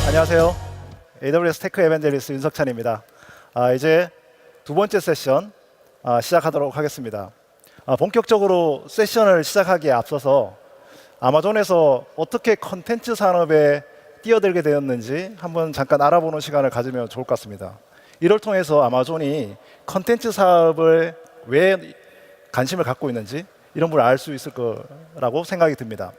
안녕하세요. AWS 테크 에반젤리스트 윤석찬입니다. 이제 두 번째 세션 시작하도록 하겠습니다. 본격적으로 세션을 시작하기에 앞서서 아마존에서 어떻게 컨텐츠 산업에 뛰어들게 되었는지 한번 잠깐 알아보는 시간을 가지면 좋을 것 같습니다. 이를 통해서 아마존이 컨텐츠 사업을 왜 관심을 갖고 있는지 이런 걸 알 수 있을 거라고 생각이 듭니다.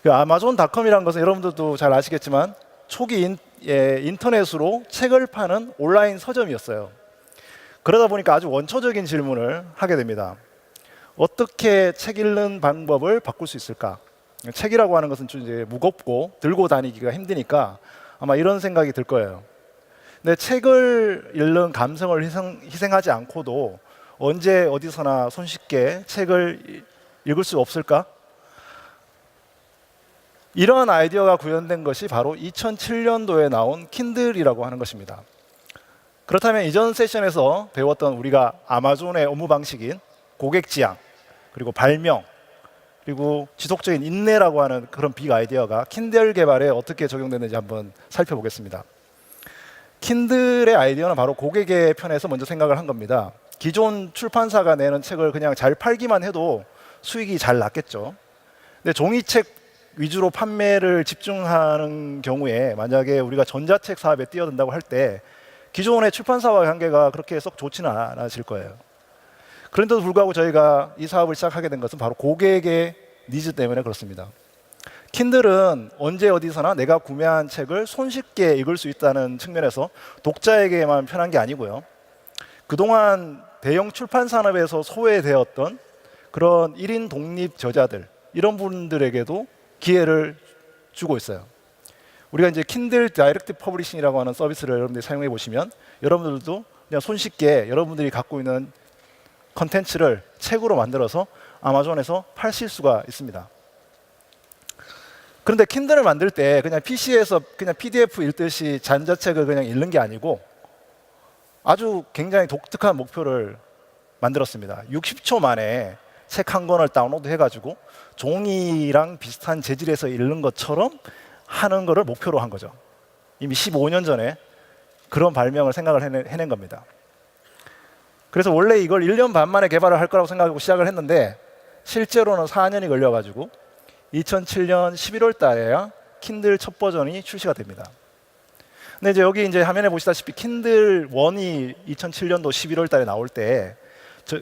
아마존닷컴이라는 것은 여러분들도 잘 아시겠지만 초기 인터넷으로 책을 파는 온라인 서점이었어요. 그러다 보니까 아주 원초적인 질문을 하게 됩니다. 어떻게 책 읽는 방법을 바꿀 수 있을까? 책이라고 하는 것은 좀 이제 무겁고 들고 다니기가 힘드니까 아마 이런 생각이 들 거예요. 근데 책을 읽는 감성을 희생하지 않고도 언제 어디서나 손쉽게 책을 읽을 수 없을까? 이러한 아이디어가 구현된 것이 바로 2007년도에 나온 킨들이라고 하는 것입니다. 그렇다면 이전 세션에서 배웠던 우리가 아마존의 업무 방식인 고객 지향, 그리고 발명, 그리고 지속적인 인내라고 하는 그런 빅 아이디어가 킨들 개발에 어떻게 적용되는지 한번 살펴보겠습니다. 킨들의 아이디어는 바로 고객의 편에서 먼저 생각을 한 겁니다. 기존 출판사가 내는 책을 그냥 잘 팔기만 해도 수익이 잘 났겠죠. 근데 종이책 위주로 판매를 집중하는 경우에 만약에 우리가 전자책 사업에 뛰어든다고 할 때 기존의 출판사와의 관계가 그렇게 썩 좋지는 않아질 거예요. 그런데도 불구하고 저희가 이 사업을 시작하게 된 것은 바로 고객의 니즈 때문에 그렇습니다. 킨들은 언제 어디서나 내가 구매한 책을 손쉽게 읽을 수 있다는 측면에서 독자에게만 편한 게 아니고요. 그동안 대형 출판 산업에서 소외되었던 그런 1인 독립 저자들, 이런 분들에게도 기회를 주고 있어요. 우리가 이제 킨들 다이렉트 퍼블리싱이라고 하는 서비스를 여러분들이 사용해 보시면 여러분들도 그냥 손쉽게 여러분들이 갖고 있는 컨텐츠를 책으로 만들어서 아마존에서 파실 수가 있습니다. 그런데 킨들을 만들 때 그냥 PC에서 그냥 PDF 읽듯이 전자책을 그냥 읽는 게 아니고 아주 굉장히 독특한 목표를 만들었습니다. 60초 만에 책 한 권을 다운로드 해가지고 종이랑 비슷한 재질에서 읽는 것처럼 하는 것을 목표로 한 거죠. 이미 15년 전에 그런 발명을 생각을 해낸 겁니다. 그래서 원래 이걸 1년 반 만에 개발을 할 거라고 생각하고 시작을 했는데 실제로는 4년이 걸려가지고 2007년 11월 달에야 킨들 첫 버전이 출시가 됩니다. 근데 이제 여기 이제 화면에 보시다시피 킨들 1이 2007년도 11월 달에 나올 때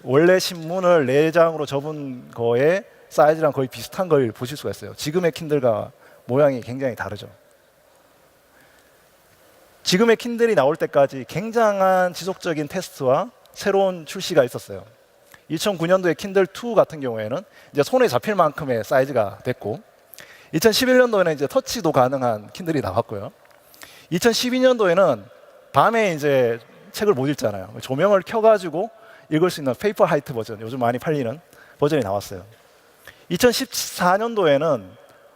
원래 신문을 4장으로 접은 거에 사이즈랑 거의 비슷한 걸 보실 수가 있어요. 지금의 킨들과 모양이 굉장히 다르죠. 지금의 킨들이 나올 때까지 굉장한 지속적인 테스트와 새로운 출시가 있었어요. 2009년도에 킨들 2 같은 경우에는 이제 손에 잡힐 만큼의 사이즈가 됐고, 2011년도에는 이제 터치도 가능한 킨들이 나왔고요. 2012년도에는 밤에 이제 책을 못 읽잖아요. 조명을 켜가지고 읽을 수 있는 페이퍼 하이트 버전, 요즘 많이 팔리는 버전이 나왔어요. 2014년도에는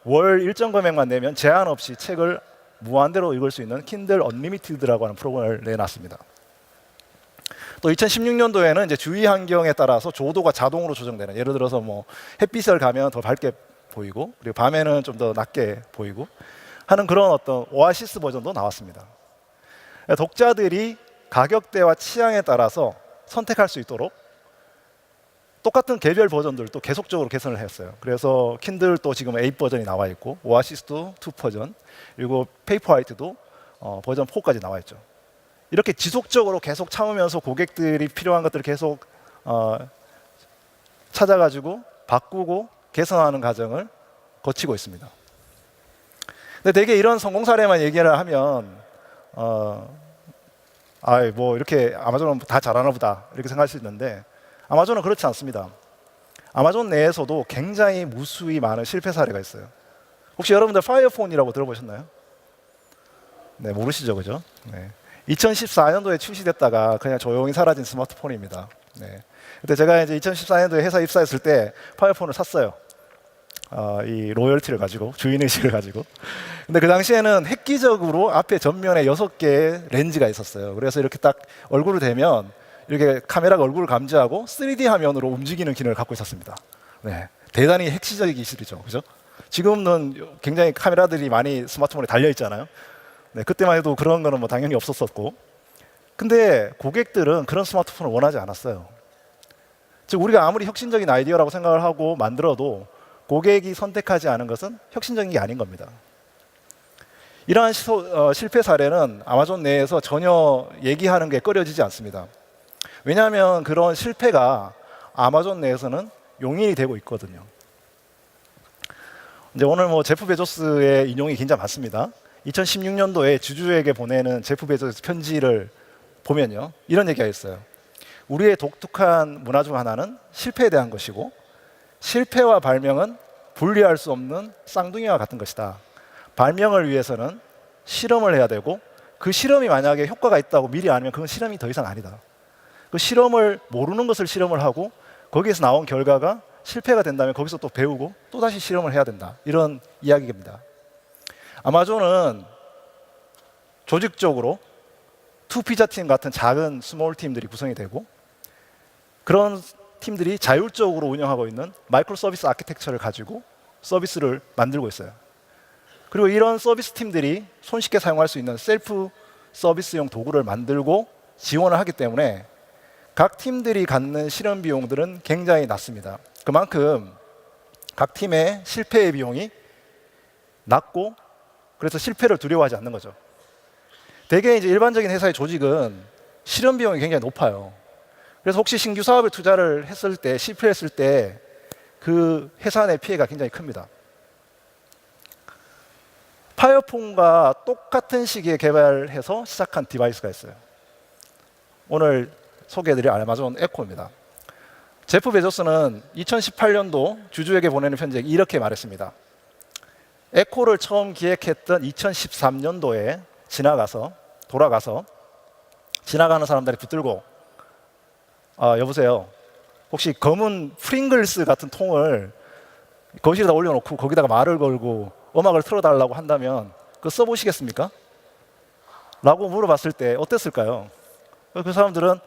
월 일정 금액만 내면 제한 없이 책을 무한대로 읽을 수 있는 킨들 언리미티드라고 하는 프로그램을 내놨습니다. 또 2016년도에는 이제 주위 환경에 따라서 조도가 자동으로 조정되는, 예를 들어서 뭐 햇빛을 가면 더 밝게 보이고 그리고 밤에는 좀 더 낮게 보이고 하는 그런 어떤 오아시스 버전도 나왔습니다. 독자들이 가격대와 취향에 따라서 선택할 수 있도록 똑같은 개별 버전들도 계속적으로 개선을 했어요. 그래서 킨들 또 지금 8 버전이 나와 있고 오아시스도 2 버전, 그리고 페이퍼 화이트도 버전 4까지 나와 있죠. 이렇게 지속적으로 계속 참으면서 고객들이 필요한 것들을 계속 찾아가지고 바꾸고 개선하는 과정을 거치고 있습니다. 근데 되게 이런 성공 사례만 얘기를 하면 뭐 이렇게 아마존은 다 잘하나 보다 이렇게 생각할 수 있는데 아마존은 그렇지 않습니다. 아마존 내에서도 굉장히 무수히 많은 실패 사례가 있어요. 혹시 여러분들 파이어폰이라고 들어보셨나요? 네, 모르시죠, 그죠? 네. 2014년도에 출시됐다가 그냥 조용히 사라진 스마트폰입니다. 네. 그때 제가 이제 2014년도에 회사 입사했을 때 파이어폰을 샀어요. 이 로열티를 가지고, 주인의식을 가지고. 근데 그 당시에는 획기적으로 앞에 전면에 6개의 렌즈가 있었어요. 그래서 이렇게 딱 얼굴을 대면 이렇게 카메라가 얼굴을 감지하고 3D 화면으로 움직이는 기능을 갖고 있었습니다. 네, 대단히 핵시적인 기술이죠, 그죠? 지금은 굉장히 카메라들이 많이 스마트폰에 달려 있잖아요. 네, 그때만 해도 그런 거는 뭐 당연히 없었었고, 근데 고객들은 그런 스마트폰을 원하지 않았어요. 즉 우리가 아무리 혁신적인 아이디어라고 생각을 하고 만들어도 고객이 선택하지 않은 것은 혁신적인 게 아닌 겁니다. 이러한 실패 사례는 아마존 내에서 전혀 얘기하는 게 꺼려지지 않습니다. 왜냐하면 그런 실패가 아마존 내에서는 용인이 되고 있거든요. 이제 오늘 뭐 제프 베조스의 인용이 굉장히 많습니다. 2016년도에 주주에게 보내는 제프 베조스 편지를 보면요, 이런 얘기가 있어요. 우리의 독특한 문화 중 하나는 실패에 대한 것이고, 실패와 발명은 분리할 수 없는 쌍둥이와 같은 것이다. 발명을 위해서는 실험을 해야 되고, 그 실험이 만약에 효과가 있다고 미리 알면 그건 실험이 더 이상 아니다. 그 실험을 모르는 것을 실험을 하고 거기에서 나온 결과가 실패가 된다면 거기서 또 배우고 또 다시 실험을 해야 된다. 이런 이야기입니다. 아마존은 조직적으로 투피자 팀 같은 작은 스몰 팀들이 구성이 되고, 그런 팀들이 자율적으로 운영하고 있는 마이크로 서비스 아키텍처를 가지고 서비스를 만들고 있어요. 그리고 이런 서비스 팀들이 손쉽게 사용할 수 있는 셀프 서비스용 도구를 만들고 지원을 하기 때문에 각 팀들이 갖는 실험 비용들은 굉장히 낮습니다. 그만큼 각 팀의 실패의 비용이 낮고, 그래서 실패를 두려워하지 않는 거죠. 대개 이제 일반적인 회사의 조직은 실험 비용이 굉장히 높아요. 그래서 혹시 신규 사업에 투자를 했을 때 실패했을 때 그 회사 내 피해가 굉장히 큽니다. 파이어폰과 똑같은 시기에 개발해서 시작한 디바이스가 있어요. 오늘 소개해드릴 아마존 에코입니다. 제프 베조스는 2018년도 주주에게 보내는 편지에 이렇게 말했습니다. 에코를 처음 기획했던 2013년도에 돌아가서 지나가는 사람들이 붙들고, 여보세요, 혹시 검은 프링글스 같은 통을 거실에다 올려놓고 거기다가 말을 걸고 음악을 틀어달라고 한다면 그거 써보시겠습니까? 라고 물어봤을 때 어땠을까요? 그 사람들은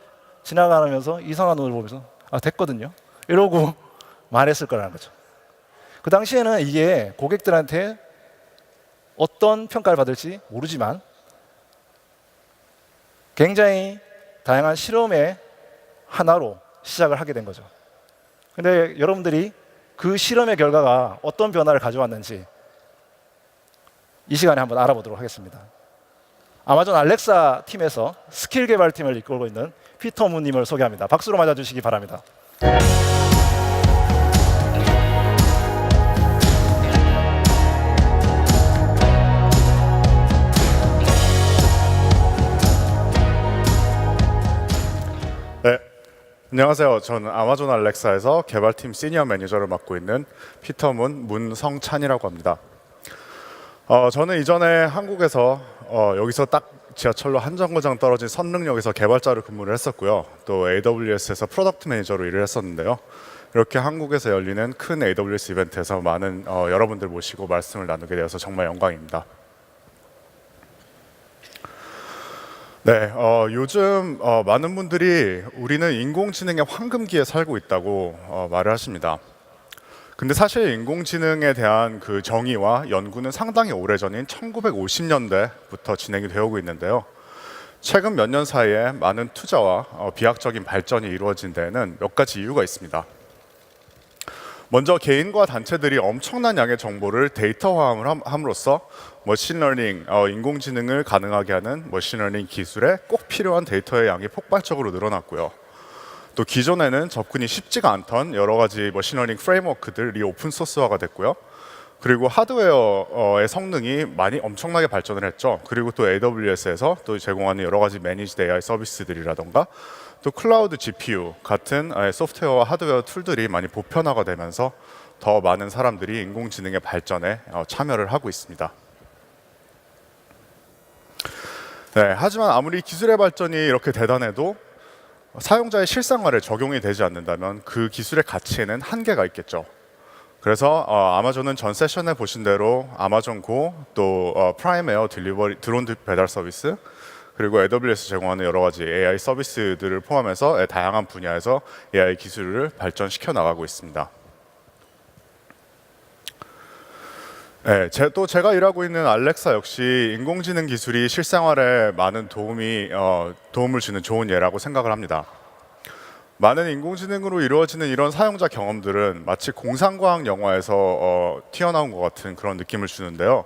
지나가면서 이상한 눈을 보면서 됐거든요, 이러고 말했을 거라는 거죠. 그 당시에는 이게 고객들한테 어떤 평가를 받을지 모르지만 굉장히 다양한 실험의 하나로 시작을 하게 된 거죠. 근데 여러분들이 그 실험의 결과가 어떤 변화를 가져왔는지 이 시간에 한번 알아보도록 하겠습니다. 아마존 알렉사 팀에서 스킬 개발팀을 이끌고 있는 피터 문님을 소개합니다. 박수로 맞아주시기 바랍니다. 네, 안녕하세요. 저는 아마존 알렉사에서 개발팀 시니어 매니저를 맡고 있는 피터문 문성찬이라고 합니다. 저는 이전에 한국에서 여기서 딱 지하철로 한 정거장 떨어진 선릉역에서 개발자로 근무를 했었고요. 또 AWS에서 프로덕트 매니저로 일을 했었는데요. 이렇게 한국에서 열리는 큰 AWS 이벤트에서 많은 여러분들 모시고 말씀을 나누게 되어서 정말 영광입니다. 네, 요즘 많은 분들이 우리는 인공지능의 황금기에 살고 있다고 말을 하십니다. 근데 사실 인공지능에 대한 그 정의와 연구는 상당히 오래전인 1950년대부터 진행이 되어 오고 있는데요. 최근 몇 년 사이에 많은 투자와 비약적인 발전이 이루어진 데에는 몇 가지 이유가 있습니다. 먼저 개인과 단체들이 엄청난 양의 정보를 데이터화함으로써 머신러닝, 인공지능을 가능하게 하는 머신러닝 기술에 꼭 필요한 데이터의 양이 폭발적으로 늘어났고요. 또 기존에는 접근이 쉽지가 않던 여러 가지 머신러닝 프레임워크들이 오픈소스화가 됐고요. 그리고 하드웨어의 성능이 많이 엄청나게 발전을 했죠. 그리고 또 AWS에서 또 제공하는 여러 가지 매니지드 AI 서비스들이라던가 또 클라우드 GPU 같은 소프트웨어와 하드웨어 툴들이 많이 보편화가 되면서 더 많은 사람들이 인공지능의 발전에 참여를 하고 있습니다. 네, 하지만 아무리 기술의 발전이 이렇게 대단해도 사용자의 실생활에 적용이 되지 않는다면 그 기술의 가치에는 한계가 있겠죠. 그래서 아마존은 전 세션에 보신 대로 아마존 고, 또 프라임 에어 딜리버리 드론 배달 서비스, 그리고 AWS 제공하는 여러 가지 AI 서비스들을 포함해서 다양한 분야에서 AI 기술을 발전시켜 나가고 있습니다. 네, 또 제가 일하고 있는 알렉사 역시 인공지능 기술이 실생활에 많은 도움을 주는 좋은 예라고 생각을 합니다. 많은 인공지능으로 이루어지는 이런 사용자 경험들은 마치 공상과학 영화에서 튀어나온 것 같은 그런 느낌을 주는데요.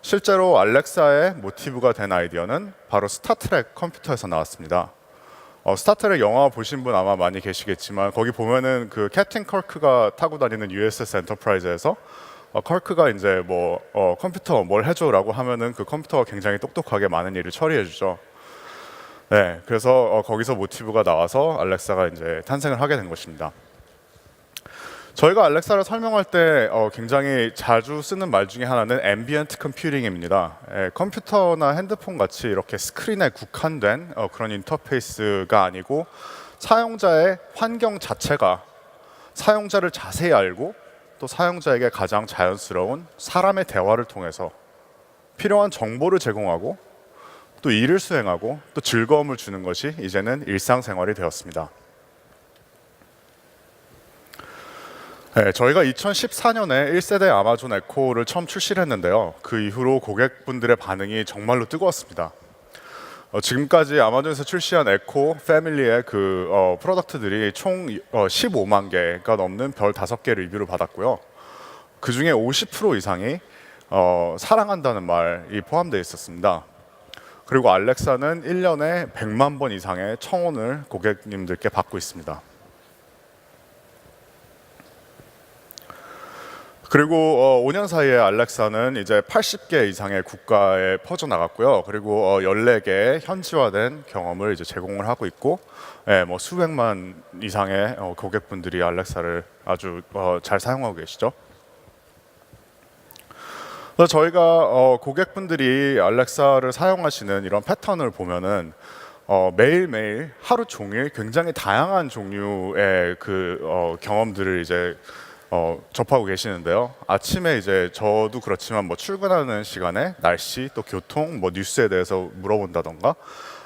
실제로 알렉사의 모티브가 된 아이디어는 바로 스타트렉 컴퓨터에서 나왔습니다. 스타트렉 영화 보신 분 아마 많이 계시겠지만 거기 보면은 그 캡틴 커크가 타고 다니는 USS 엔터프라이즈에서 커크가 이제 컴퓨터 뭘 해줘라고 하면은 그 컴퓨터가 굉장히 똑똑하게 많은 일을 처리해주죠. 네, 그래서 거기서 모티브가 나와서 알렉사가 이제 탄생을 하게 된 것입니다. 저희가 알렉사를 설명할 때 굉장히 자주 쓰는 말 중에 하나는 앰비언트 컴퓨팅입니다. 컴퓨터나 핸드폰 같이 이렇게 스크린에 국한된 그런 인터페이스가 아니고 사용자의 환경 자체가 사용자를 자세히 알고 또 사용자에게 가장 자연스러운 사람의 대화를 통해서 필요한 정보를 제공하고 또 일을 수행하고 또 즐거움을 주는 것이 이제는 일상생활이 되었습니다. 네, 저희가 2014년에 1세대 아마존 에코를 처음 출시를 했는데요. 그 이후로 고객분들의 반응이 정말로 뜨거웠습니다. 지금까지 아마존에서 출시한 에코 패밀리의 프로덕트들이 총 15만 개가 넘는 별 5개 리뷰를 받았고요. 그 중에 50% 이상이 사랑한다는 말이 포함되어 있었습니다. 그리고 알렉사는 1년에 100만 번 이상의 청혼을 고객님들께 받고 있습니다. 그리고 5년 사이에 알렉사는 이제 80개 이상의 국가에 퍼져나갔고요. 그리고 14개의 현지화된 경험을 이제 제공을 하고 있고, 수백만 이상의 고객분들이 알렉사를 아주 잘 사용하고 계시죠. 그래서 저희가 고객분들이 알렉사를 사용하시는 이런 패턴을 보면은 매일매일 하루 종일 굉장히 다양한 종류의 경험들을 이제 접하고 계시는데요. 아침에 이제 저도 그렇지만 출근하는 시간에 날씨 또 교통 뉴스에 대해서 물어본다던가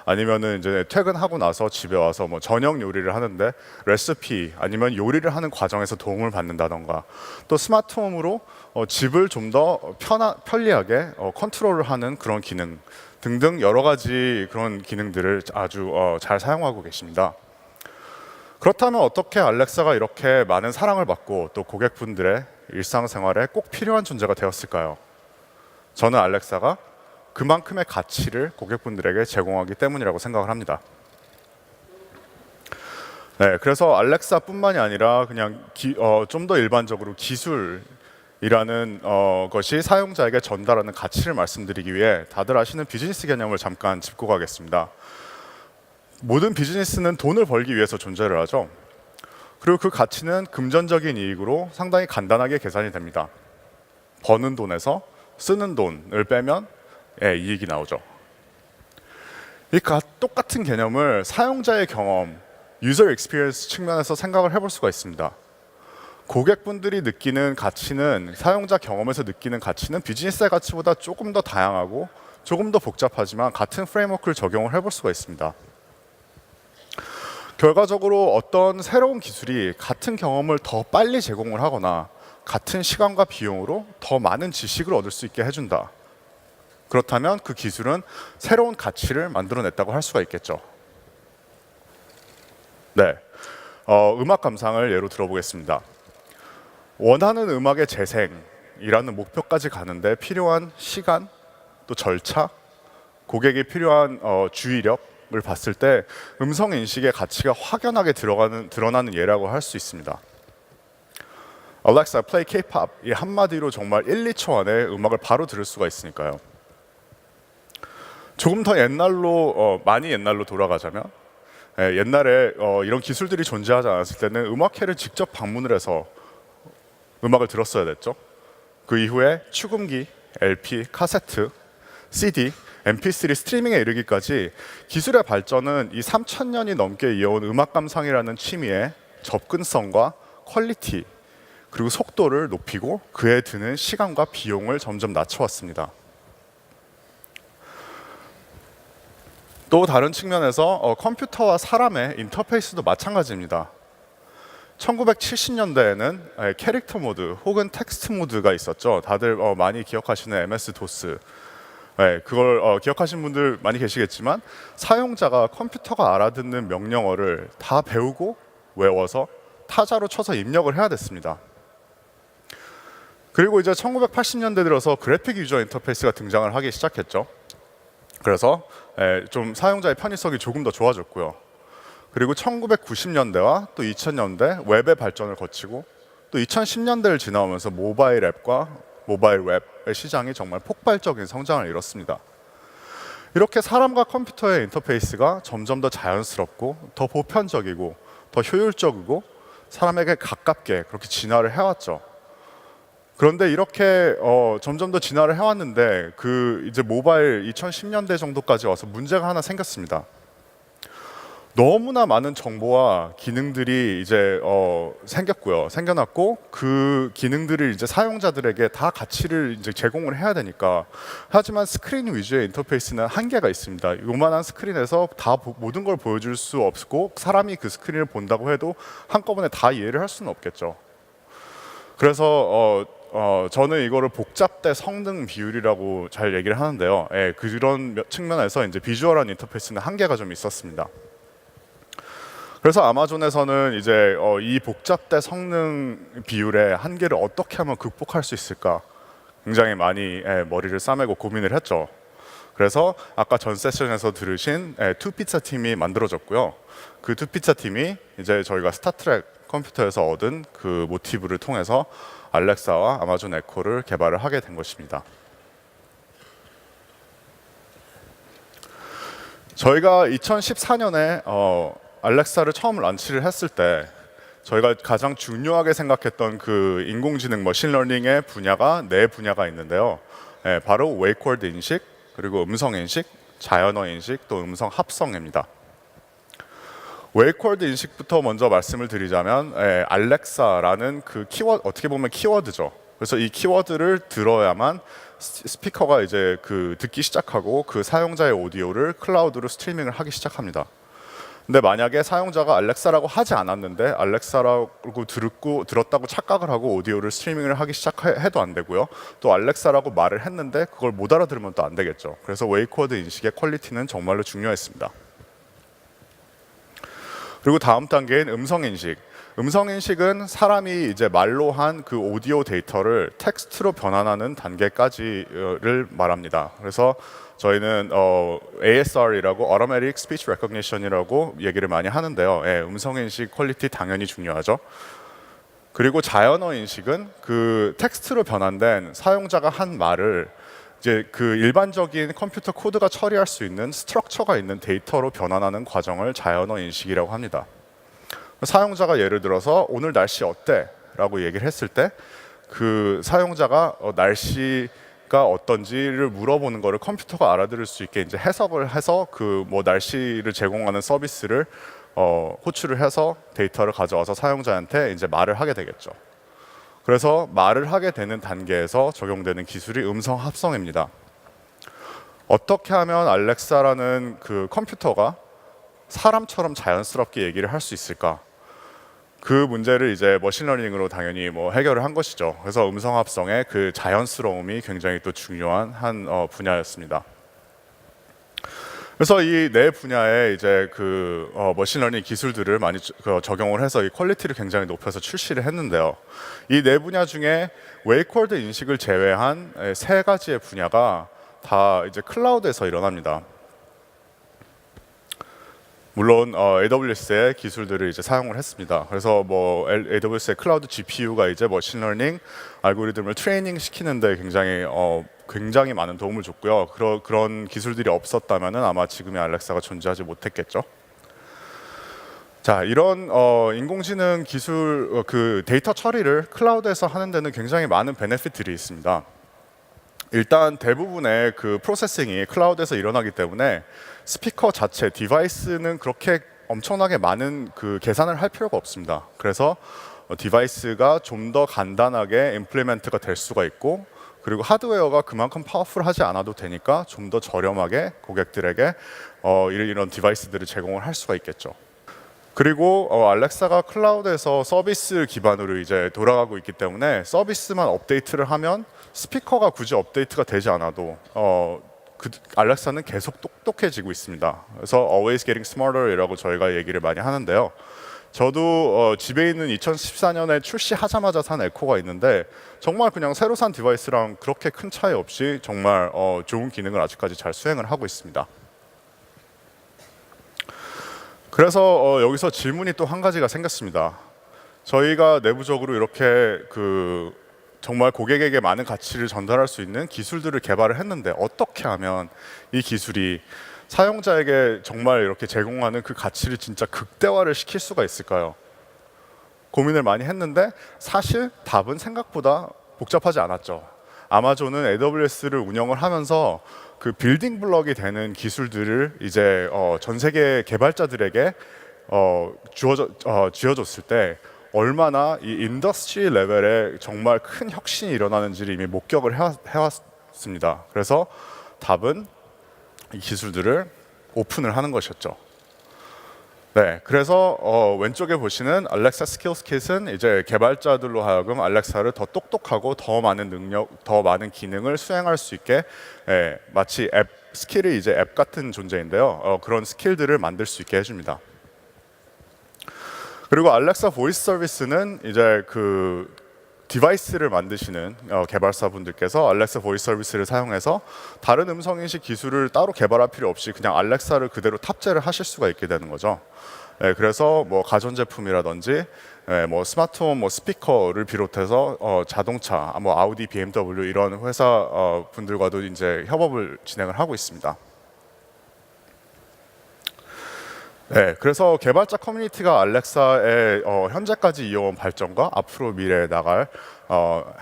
아니면은 이제 퇴근하고 나서 집에 와서 저녁 요리를 하는데 레시피 아니면 요리를 하는 과정에서 도움을 받는다던가 또 스마트홈으로 집을 좀 더 편리하게 컨트롤을 하는 그런 기능 등등 여러 가지 그런 기능들을 아주 잘 사용하고 계십니다. 그렇다면 어떻게 알렉사가 이렇게 많은 사랑을 받고 또 고객분들의 일상생활에 꼭 필요한 존재가 되었을까요? 저는 알렉사가 그만큼의 가치를 고객분들에게 제공하기 때문이라고 생각을 합니다. 네, 그래서 알렉사뿐만이 아니라 그냥 좀 더 일반적으로 기술이라는 것이 사용자에게 전달하는 가치를 말씀드리기 위해 다들 아시는 비즈니스 개념을 잠깐 짚고 가겠습니다. 모든 비즈니스는 돈을 벌기 위해서 존재를 하죠. 그리고 그 가치는 금전적인 이익으로 상당히 간단하게 계산이 됩니다. 버는 돈에서 쓰는 돈을 빼면 이익이 나오죠. 이 똑같은 개념을 사용자의 경험, 유저 익스피리언스 측면에서 생각을 해볼 수가 있습니다. 고객분들이 느끼는 가치는 사용자 경험에서 느끼는 가치는 비즈니스의 가치보다 조금 더 다양하고 조금 더 복잡하지만 같은 프레임워크를 적용을 해볼 수가 있습니다. 결과적으로 어떤 새로운 기술이 같은 경험을 더 빨리 제공을 하거나 같은 시간과 비용으로 더 많은 지식을 얻을 수 있게 해준다. 그렇다면 그 기술은 새로운 가치를 만들어냈다고 할 수가 있겠죠. 네, 음악 감상을 예로 들어보겠습니다. 원하는 음악의 재생이라는 목표까지 가는데 필요한 시간, 또 절차, 고객이 필요한 주의력을 봤을 때 음성 인식의 가치가 확연하게 드러나는 예라고 할 수 있습니다. Alexa, play K-pop 이 한마디로 정말 1, 2초 안에 음악을 바로 들을 수가 있으니까요. 조금 더 많이 옛날로 돌아가자면 옛날에 이런 기술들이 존재하지 않았을 때는 음악회를 직접 방문을 해서 음악을 들었어야 됐죠. 그 이후에 축음기, LP, 카세트, CD, MP3 스트리밍에 이르기까지 기술의 발전은 이 3,000년이 넘게 이어온 음악 감상이라는 취미의 접근성과 퀄리티 그리고 속도를 높이고 그에 드는 시간과 비용을 점점 낮춰왔습니다. 또 다른 측면에서 컴퓨터와 사람의 인터페이스도 마찬가지입니다. 1970년대에는 캐릭터 모드 혹은 텍스트 모드가 있었죠. 다들 많이 기억하시는 MS-DOS. 그걸 기억하시는 분들 많이 계시겠지만 사용자가 컴퓨터가 알아듣는 명령어를 다 배우고 외워서 타자로 쳐서 입력을 해야 됐습니다. 그리고 이제 1980년대 들어서 그래픽 유저 인터페이스가 등장을 하기 시작했죠. 그래서 좀 사용자의 편의성이 조금 더 좋아졌고요. 그리고 1990년대와 또 2000년대 웹의 발전을 거치고 또 2010년대를 지나오면서 모바일 앱과 모바일 웹의 시장이 정말 폭발적인 성장을 이뤘습니다. 이렇게 사람과 컴퓨터의 인터페이스가 점점 더 자연스럽고 더 보편적이고 더 효율적이고 사람에게 가깝게 그렇게 진화를 해왔죠. 그런데 이렇게 점점 더 진화를 해왔는데 이제 모바일 2010년대 정도까지 와서 문제가 하나 생겼습니다. 너무나 많은 정보와 기능들이 이제 생겨났고 그 기능들을 이제 사용자들에게 다 가치를 이제 제공을 해야 되니까 하지만 스크린 위주의 인터페이스는 한계가 있습니다. 요만한 스크린에서 다 모든 걸 보여줄 수 없고 사람이 그 스크린을 본다고 해도 한꺼번에 다 이해를 할 수는 없겠죠. 그래서 저는 이거를 복잡대 성능 비율이라고 잘 얘기를 하는데요. 그런 측면에서 이제 비주얼한 인터페이스는 한계가 좀 있었습니다. 그래서 아마존에서는 이제 이 복잡대 성능 비율의 한계를 어떻게 하면 극복할 수 있을까 굉장히 많이 머리를 싸매고 고민을 했죠. 그래서 아까 전 세션에서 들으신 투피차 팀이 만들어졌고요. 그 투피차 팀이 이제 저희가 스타트랙 컴퓨터에서 얻은 그 모티브를 통해서 알렉사와 아마존 에코를 개발을 하게 된 것입니다. 저희가 2014년에 알렉사를 처음 런치를 했을 때 저희가 가장 중요하게 생각했던 그 인공지능 머신러닝의 분야가 네 분야가 있는데요. 바로 웨이크워드 인식, 그리고 음성 인식, 자연어 인식, 또 음성 합성입니다. 웨이크워드 인식부터 먼저 말씀을 드리자면 알렉사라는 그 키워드, 어떻게 보면 키워드죠. 그래서 이 키워드를 들어야만 스피커가 이제 듣기 시작하고 그 사용자의 오디오를 클라우드로 스트리밍을 하기 시작합니다. 근데 만약에 사용자가 알렉사라고 하지 않았는데 알렉사라고 들었다고 착각을 하고 오디오를 스트리밍을 하기 시작해도 안 되고요. 또 알렉사라고 말을 했는데 그걸 못 알아들으면 또 안 되겠죠. 그래서 웨이크워드 인식의 퀄리티는 정말로 중요했습니다. 그리고 다음 단계인 음성 인식. 음성 인식은 사람이 이제 말로 한 그 오디오 데이터를 텍스트로 변환하는 단계까지를 말합니다. 그래서 저희는 ASR이라고 Automatic Speech Recognition이라고 얘기를 많이 하는데요. 음성 인식 퀄리티 당연히 중요하죠. 그리고 자연어 인식은 그 텍스트로 변환된 사용자가 한 말을 이제 그 일반적인 컴퓨터 코드가 처리할 수 있는 스트럭처가 있는 데이터로 변환하는 과정을 자연어 인식이라고 합니다. 사용자가 예를 들어서 오늘 날씨 어때? 라고 얘기를 했을 때 그 사용자가 날씨가 어떤지를 물어보는 거를 컴퓨터가 알아들을 수 있게 이제 해석을 해서 그 뭐 날씨를 제공하는 서비스를 호출을 해서 데이터를 가져와서 사용자한테 이제 말을 하게 되겠죠. 그래서 말을 하게 되는 단계에서 적용되는 기술이 음성 합성입니다. 어떻게 하면 알렉사라는 그 컴퓨터가 사람처럼 자연스럽게 얘기를 할 수 있을까? 그 문제를 이제 머신러닝으로 당연히 뭐 해결을 한 것이죠. 그래서 음성 합성의 그 자연스러움이 굉장히 또 중요한 한 분야였습니다. 그래서 이 네 분야에 이제 그 머신러닝 기술들을 많이 적용을 해서 이 퀄리티를 굉장히 높여서 출시를 했는데요. 이 네 분야 중에 웨이크워드 인식을 제외한 세 가지의 분야가 다 이제 클라우드에서 일어납니다. 물론 AWS의 기술들을 이제 사용을 했습니다. 그래서 뭐 AWS의 클라우드 GPU가 이제 머신러닝 알고리즘을 트레이닝 시키는데 굉장히 많은 도움을 줬고요. 그런 기술들이 없었다면은 아마 지금의 알렉사가 존재하지 못했겠죠. 자, 이런 인공지능 기술 그 데이터 처리를 클라우드에서 하는 데는 굉장히 많은 베네핏들이 있습니다. 일단 대부분의 그 프로세싱이 클라우드에서 일어나기 때문에 스피커 자체 디바이스는 그렇게 엄청나게 많은 그 계산을 할 필요가 없습니다. 그래서 디바이스가 좀 더 간단하게 임플리멘트가 될 수가 있고, 그리고 하드웨어가 그만큼 파워풀하지 않아도 되니까 좀 더 저렴하게 고객들에게 이런 디바이스들을 제공을 할 수가 있겠죠. 그리고 알렉사가 클라우드에서 서비스 기반으로 이제 돌아가고 있기 때문에 서비스만 업데이트를 하면 스피커가 굳이 업데이트가 되지 않아도 알렉사는 계속 똑똑해지고 있습니다. 그래서 always getting smarter이라고 저희가 얘기를 많이 하는데요. 저도 집에 있는 2014년에 출시하자마자 산 에코가 있는데 정말 그냥 새로 산 디바이스랑 그렇게 큰 차이 없이 정말 좋은 기능을 아직까지 잘 수행을 하고 있습니다. 그래서 여기서 질문이 또 한 가지가 생겼습니다. 저희가 내부적으로 이렇게 정말 고객에게 많은 가치를 전달할 수 있는 기술들을 개발을 했는데 어떻게 하면 이 기술이 사용자에게 정말 이렇게 제공하는 그 가치를 진짜 극대화를 시킬 수가 있을까요? 고민을 많이 했는데 사실 답은 생각보다 복잡하지 않았죠. 아마존은 AWS를 운영을 하면서 그 빌딩 블럭이 되는 기술들을 이제 전 세계 개발자들에게 쥐어줬을 때 얼마나 이 인더스트리 레벨에 정말 큰 혁신이 일어나는지를 이미 목격을 해왔습니다. 그래서 답은 이 기술들을 오픈을 하는 것이었죠. 네, 그래서 왼쪽에 보시는 알렉사 스킬스 킷은 이제 개발자들로 하여금 알렉사를 더 똑똑하고 더 많은 능력, 더 많은 기능을 수행할 수 있게 마치 앱 스킬이 이제 앱 같은 존재인데요. 그런 스킬들을 만들 수 있게 해줍니다. 그리고 알렉사 보이스 서비스는 이제 디바이스를 만드시는 개발사분들께서 알렉사 보이스 서비스를 사용해서 다른 음성인식 기술을 따로 개발할 필요 없이 그냥 알렉사를 그대로 탑재를 하실 수가 있게 되는 거죠. 그래서 뭐 가전제품이라든지 뭐 스마트홈 뭐 스피커를 비롯해서 자동차, 뭐 아우디, BMW 이런 회사 분들과도 이제 협업을 진행을 하고 있습니다. 네, 그래서 개발자 커뮤니티가 알렉사의 현재까지 이어온 발전과 앞으로 미래에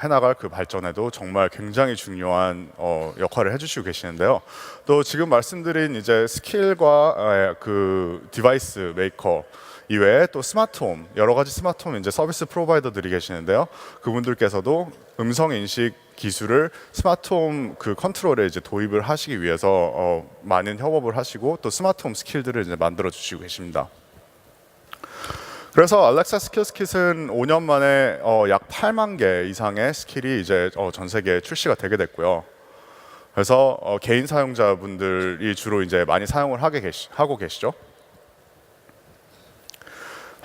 해나갈 그 발전에도 정말 굉장히 중요한 역할을 해주시고 계시는데요. 또 지금 말씀드린 이제 스킬과 그 디바이스 메이커 이외에 또 스마트홈, 여러 가지 스마트홈 이제 서비스 프로바이더들이 계시는데요. 그분들께서도 음성 인식 기술을 스마트홈 그 컨트롤에 이제 도입을 하시기 위해서 많은 협업을 하시고 또 스마트홈 스킬들을 이제 만들어 주시고 계십니다. 그래서 알렉사 스킬스 킷은 5년 만에 약 8만 개 이상의 스킬이 이제 전 세계에 출시가 되게 됐고요. 그래서 개인 사용자분들이 주로 이제 많이 사용을 하고 계시죠.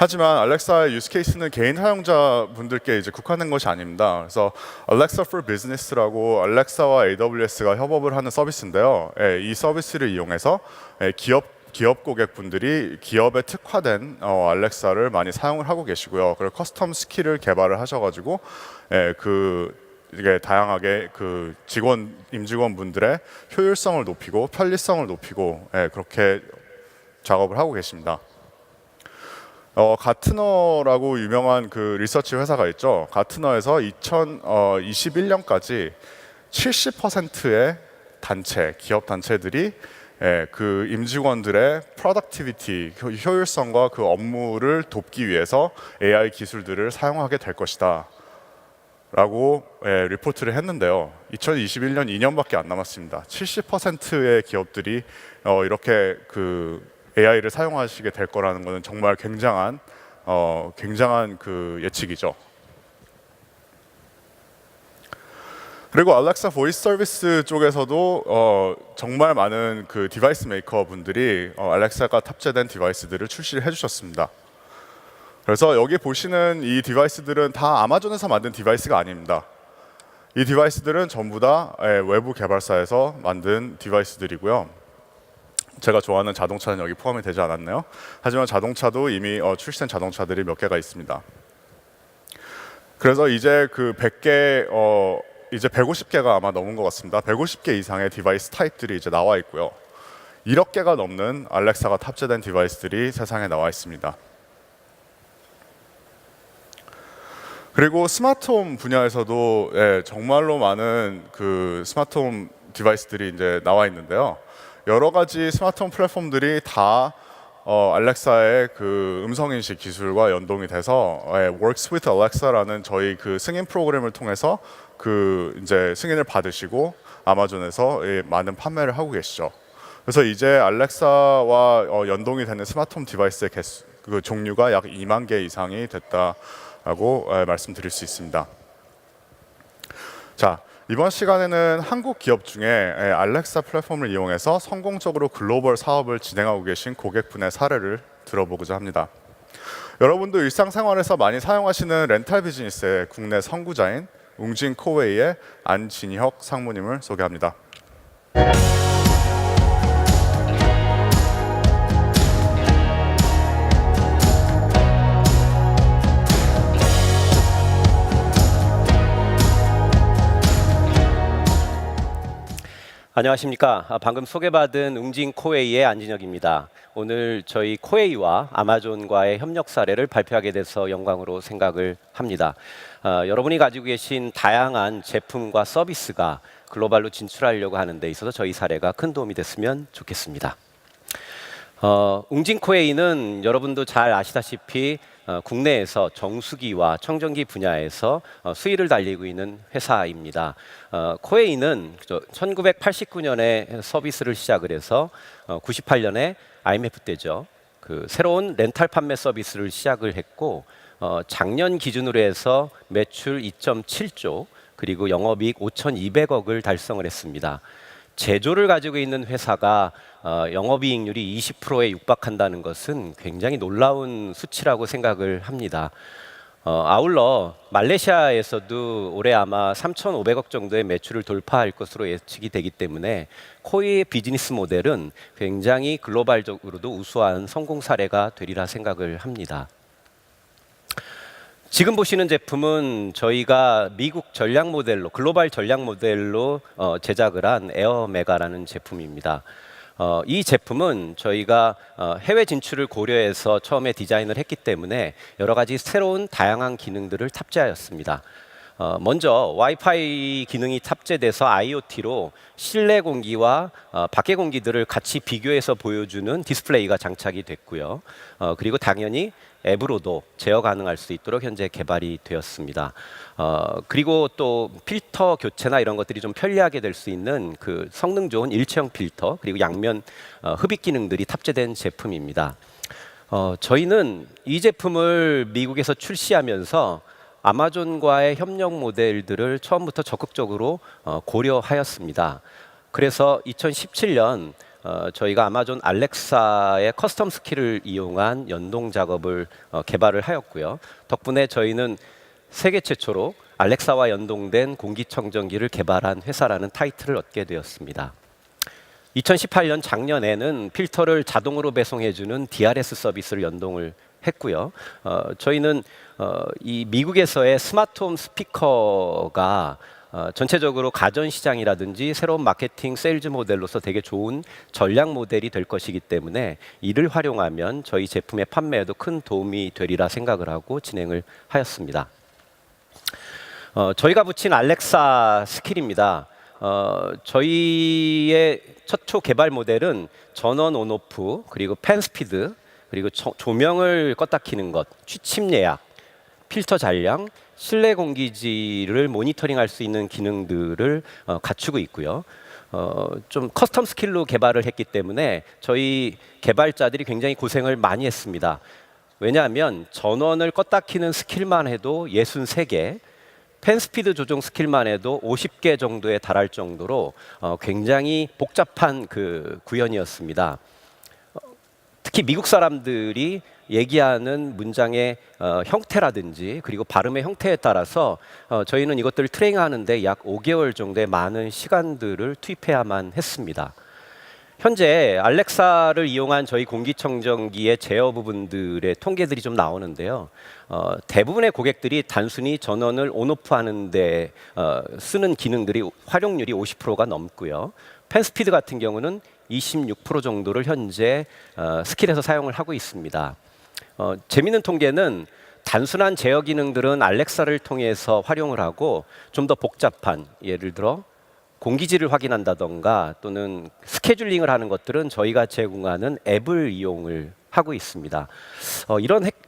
하지만 알렉사의 유스 케이스는 개인 사용자분들께 이제 국한된 것이 아닙니다. 그래서 Alexa for Business라고 알렉사와 AWS가 협업을 하는 서비스인데요. 이 서비스를 이용해서 기업 고객분들이 기업에 특화된 알렉사를 많이 사용을 하고 계시고요. 그리고 커스텀 스킬을 개발을 하셔가지고 이게 다양하게 그 임직원분들의 효율성을 높이고 편리성을 높이고 그렇게 작업을 하고 계십니다. 가트너라고 유명한 그 리서치 회사가 있죠. 가트너에서 2021년까지 70%의 기업 단체들이 그 임직원들의 프로덕티비티, 효율성과 그 업무를 돕기 위해서 AI 기술들을 사용하게 될 것이다 라고 리포트를 했는데요. 2021년 2년밖에 안 남았습니다. 70%의 기업들이 이렇게 그 AI를 사용하시게 될 거라는 것은 정말 굉장한 그 예측이죠. 그리고 알렉사 보이스 서비스 쪽에서도 정말 많은 그 디바이스 메이커 분들이 알렉사가 탑재된 디바이스들을 출시를 해주셨습니다. 그래서 여기 보시는 이 디바이스들은 다 아마존에서 만든 디바이스가 아닙니다. 이 디바이스들은 전부 다 외부 개발사에서 만든 디바이스들이고요. 제가 좋아하는 자동차는 여기 포함이 되지 않았네요. 하지만 자동차도 이미 출시된 자동차들이 몇 개가 있습니다. 그래서 이제 그 100개, 이제 150개가 아마 넘은 것 같습니다. 150개 이상의 디바이스 타입들이 이제 나와 있고요. 1억 개가 넘는 알렉사가 탑재된 디바이스들이 세상에 나와 있습니다. 그리고 스마트홈 분야에서도 정말로 많은 그 스마트홈 디바이스들이 이제 나와 있는데요. 여러 가지 스마트홈 플랫폼들이 다 알렉사의 그 음성인식 기술과 연동이 돼서 Works with Alexa라는 저희 그 승인 프로그램을 통해서 그 이제 승인을 받으시고 아마존에서 많은 판매를 하고 계시죠. 그래서 이제 알렉사와 연동이 되는 스마트홈 디바이스의 그 종류가 약 2만 개 이상이 됐다라고 말씀드릴 수 있습니다. 자, 이번 시간에는 한국 기업 중에 알렉사 플랫폼을 이용해서 성공적으로 글로벌 사업을 진행하고 계신 고객분의 사례를 들어보고자 합니다. 여러분도 일상생활에서 많이 사용하시는 렌탈 비즈니스의 국내 선구자인 웅진 코웨이의 안진혁 상무님을 소개합니다. 안녕하십니까. 방금 소개받은 웅진 코웨이의 안진혁입니다. 오늘 저희 코웨이와 아마존과의 협력 사례를 발표하게 돼서 영광으로 생각을 합니다. 여러분이 가지고 계신 다양한 제품과 서비스가 글로벌로 진출하려고 하는 데 있어서 저희 사례가 큰 도움이 됐으면 좋겠습니다. 웅진 코웨이는 여러분도 잘 아시다시피 국내에서 정수기와 청정기 분야에서 수익을 달리고 있는 회사입니다. 코웨이는 1989년에 서비스를 시작을 해서 98년에 IMF 때죠. 그 새로운 렌탈 판매 서비스를 시작을 했고 작년 기준으로 해서 매출 2.7조 그리고 영업이익 5,200억을 달성을 했습니다. 제조를 가지고 있는 회사가 영업이익률이 20%에 육박한다는 것은 굉장히 놀라운 수치라고 생각을 합니다. 아울러 말레이시아에서도 올해 아마 3,500억 정도의 매출을 돌파할 것으로 예측이 되기 때문에 코웨이의 비즈니스 모델은 굉장히 글로벌적으로도 우수한 성공 사례가 되리라 생각을 합니다. 지금 보시는 제품은 저희가 미국 전략 모델로 글로벌 전략 모델로 제작을 한 에어메가라는 제품입니다. 이 제품은 저희가 해외 진출을 고려해서 처음에 디자인을 했기 때문에 여러 가지 새로운 다양한 기능들을 탑재하였습니다. 먼저 와이파이 기능이 탑재돼서 IoT로 실내 공기와 밖의 공기들을 같이 비교해서 보여주는 디스플레이가 장착이 됐고요. 그리고 당연히 앱으로도 제어 가능할 수 있도록 현재 개발이 되었습니다. 그리고 또 필터 교체나 이런 것들이 좀 편리하게 될 수 있는 그 성능 좋은 일체형 필터 그리고 양면 흡입 기능들이 탑재된 제품입니다. 저희는 이 제품을 미국에서 출시하면서 아마존과의 협력 모델들을 처음부터 적극적으로 고려하였습니다. 그래서 2017년 저희가 아마존 알렉사의 커스텀 스킬을 이용한 연동 작업을 개발을 하였고요. 덕분에 저희는 세계 최초로 알렉사와 연동된 공기청정기를 개발한 회사라는 타이틀을 얻게 되었습니다. 2018년 작년에는 필터를 자동으로 배송해주는 DRS 서비스를 연동을 했고요. 저희는 이 미국에서의 스마트홈 스피커가 전체적으로 가전 시장이라든지 새로운 마케팅 세일즈 모델로서 되게 좋은 전략 모델이 될 것이기 때문에 이를 활용하면 저희 제품의 판매에도 큰 도움이 되리라 생각을 하고 진행을 하였습니다. 저희가 붙인 알렉사 스킬입니다. 저희의 최초 개발 모델은 전원 온오프 그리고 팬 스피드 그리고 조명을 껐다 켜는 것, 취침 예약, 필터 잔량, 실내 공기질을 모니터링할 수 있는 기능들을 갖추고 있고요. 좀 커스텀 스킬로 개발을 했기 때문에 저희 개발자들이 굉장히 고생을 많이 했습니다. 왜냐하면 전원을 껐다 켜는 스킬만 해도 63개, 팬 스피드 조정 스킬만 해도 50개 정도에 달할 정도로 굉장히 복잡한 그 구현이었습니다. 특히 미국 사람들이 얘기하는 문장의 형태라든지 그리고 발음의 형태에 따라서 저희는 이것들을 트레이닝하는데 약 5개월 정도의 많은 시간들을 투입해야만 했습니다. 현재 알렉사를 이용한 저희 공기청정기의 제어 부분들의 통계들이 좀 나오는데요. 대부분의 고객들이 단순히 전원을 온오프 하는데 쓰는 기능들이 활용률이 50%가 넘고요. 팬 스피드 같은 경우는 26% 정도를 현재 스킬에서 사용을 하고 있습니다. 재미있는 통계는 단순한 제어 기능들은 알렉사를 통해서 활용을 하고 좀 더 복잡한 예를 들어 공기질을 확인한다던가 또는 스케줄링을 하는 것들은 저희가 제공하는 앱을 이용을 하고 있습니다.